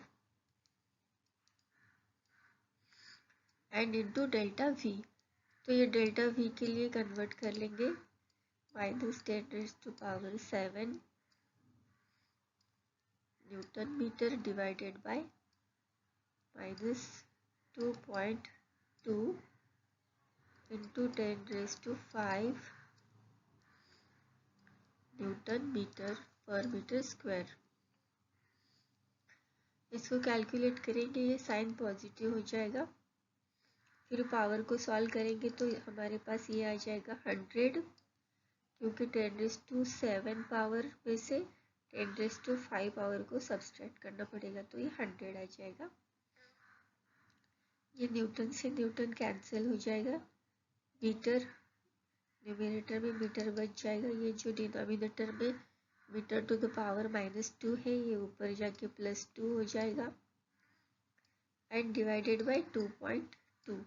and into delta V। तो ये डेल्टा V के लिए कन्वर्ट कर लेंगे -10⁷ newton metre divided by -2.2 into 10⁵ newton metre पर मीटर स्क्वायर। इसको कैलकुलेट करेंगे, ये साइन पॉजिटिव हो जाएगा। फिर पावर को सॉल्व करेंगे तो हमारे पास ये आ जाएगा 100, क्योंकि 10⁷ पावर में से 10⁵ पावर को सब्सट्रैक्ट करना पड़ेगा, तो ये 100 आ जाएगा। ये न्यूटन से न्यूटन कैंसिल हो जाएगा। मीटर, न्यूमरेटर में मीटर बच जाएगा। ये जो डिनोमिनेटर में मीटर टू द पावर -2 है, ये ऊपर जाके +2 हो जाएगा। And divided by 2.2।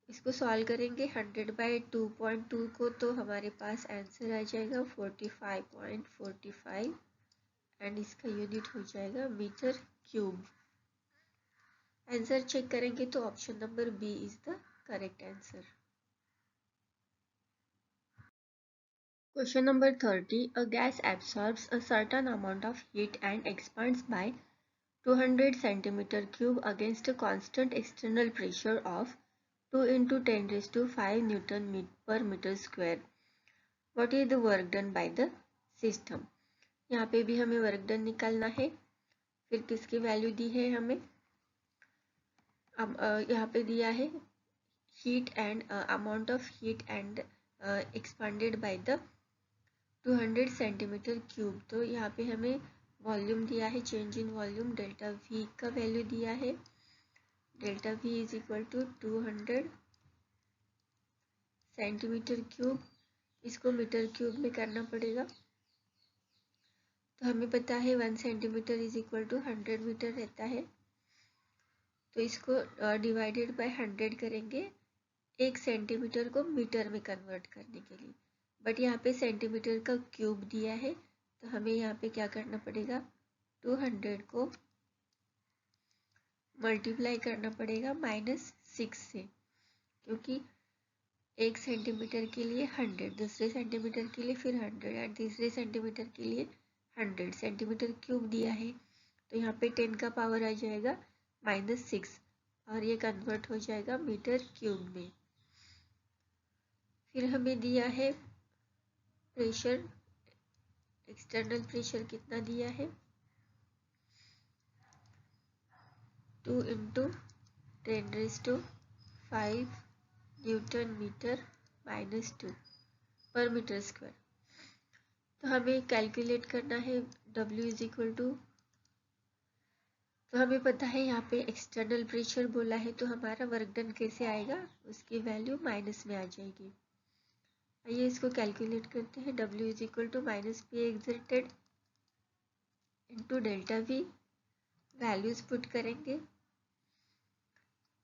इसको सॉल्व करेंगे 100/2.2 को, तो हमारे पास आंसर आ जाएगा 45.45 एंड इसका यूनिट हो जाएगा मीटर क्यूब। आंसर चेक करेंगे तो option number B is the correct answer. Question number 30. A gas absorbs a certain amount of heat and expands by 200 cm³ against a constant external pressure of 2 × 10⁵ Newton per meter square. What is the work done by the system? यहाँ पे भी हमें work done निकालना है। फिर किसकी value दी है हमें? अब यहाँ पे दिया है heat and amount of heat and expanded by the 200 cm³। तो यहाँ पे हमें वॉल्यूम दिया है, change in volume delta V का वैल्यू दिया है। Delta V is equal to 200 cm³। इसको मीटर क्यूब में करना पड़ेगा। तो हमें पता है 1 centimetre is equal to 100 metre रहता है। तो इसको डिवाइडेड बाय 100 करेंगे 1 सेंटीमीटर को मीटर में कन्वर्ट करने के लिए। बट यहाँ पे सेंटीमीटर का क्यूब दिया है, तो हमें यहाँ पे क्या करना पड़ेगा? 200 को मल्टीप्लाई करना पड़ेगा -6 से, क्योंकि 1 सेंटीमीटर के लिए 100, दूसरे सेंटीमीटर के लिए फिर 100 एंड तीसरे सेंटीमीटर के लिए 100 सेंटीमीटर क्यूब दिया है। तो यहाँ पे 10 का पावर आ जाएगा -6 और ये कन्वर्ट हो जाएगा मीटर क्यूब में। फिर हमें दिया है प्रेशर, एक्सटर्नल प्रेशर कितना दिया है? 2 × 10⁵ न्यूटन मीटर -2 पर मीटर स्क्वायर। तो हमें कैलकुलेट करना है W इज इक्वल टू, तो हमें पता है यहाँ पे एक्सटर्नल प्रेशर बोला है, तो हमारा वर्क डन कैसे आएगा? उसकी वैल्यू माइनस में आ जाएगी। आइए इसको कैलकुलेट करते हैं। W is equal to -P exerted into delta V, values put करेंगे।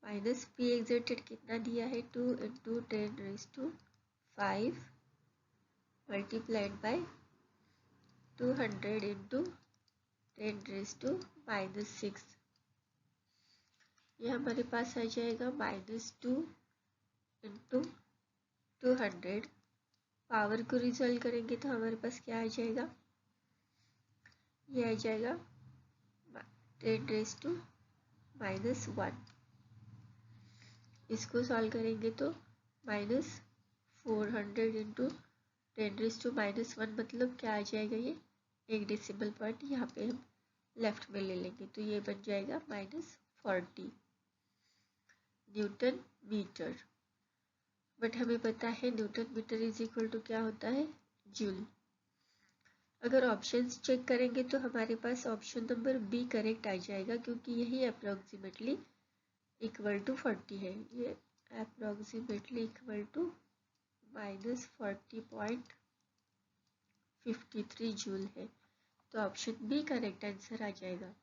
-P एक्सर्टेड कितना दिया है? 2 × 10⁵ मल्टीप्लाइड बाय 200 × 10⁻⁶। ये हमारे पास आ जाएगा -2 × 200। पावर को रिजॉल्व करेंगे तो हमारे पास क्या आ जाएगा? ये आ जाएगा 10⁻⁻1। इसको सॉल्व करेंगे तो -400 × 10⁻⁻1 मतलब क्या आ जाएगा? ये एक डेसिमल पॉइंट यहाँ पे हम लेफ्ट में ले लेंगे, तो ये बन जाएगा -40 न्यूटन मीटर। बट हमें पता है newton metre is equal to क्या होता है? जूल। अगर ऑप्शंस चेक करेंगे तो हमारे पास ऑप्शन नंबर बी करेक्ट आ जाएगा, क्योंकि यही अप्रोक्सीमेटली इक्वल टू 40 है। ये अप्रोक्सीमेटली इक्वल टू -40.53 जूल है। तो ऑप्शन बी करेक्ट आंसर आ जाएगा।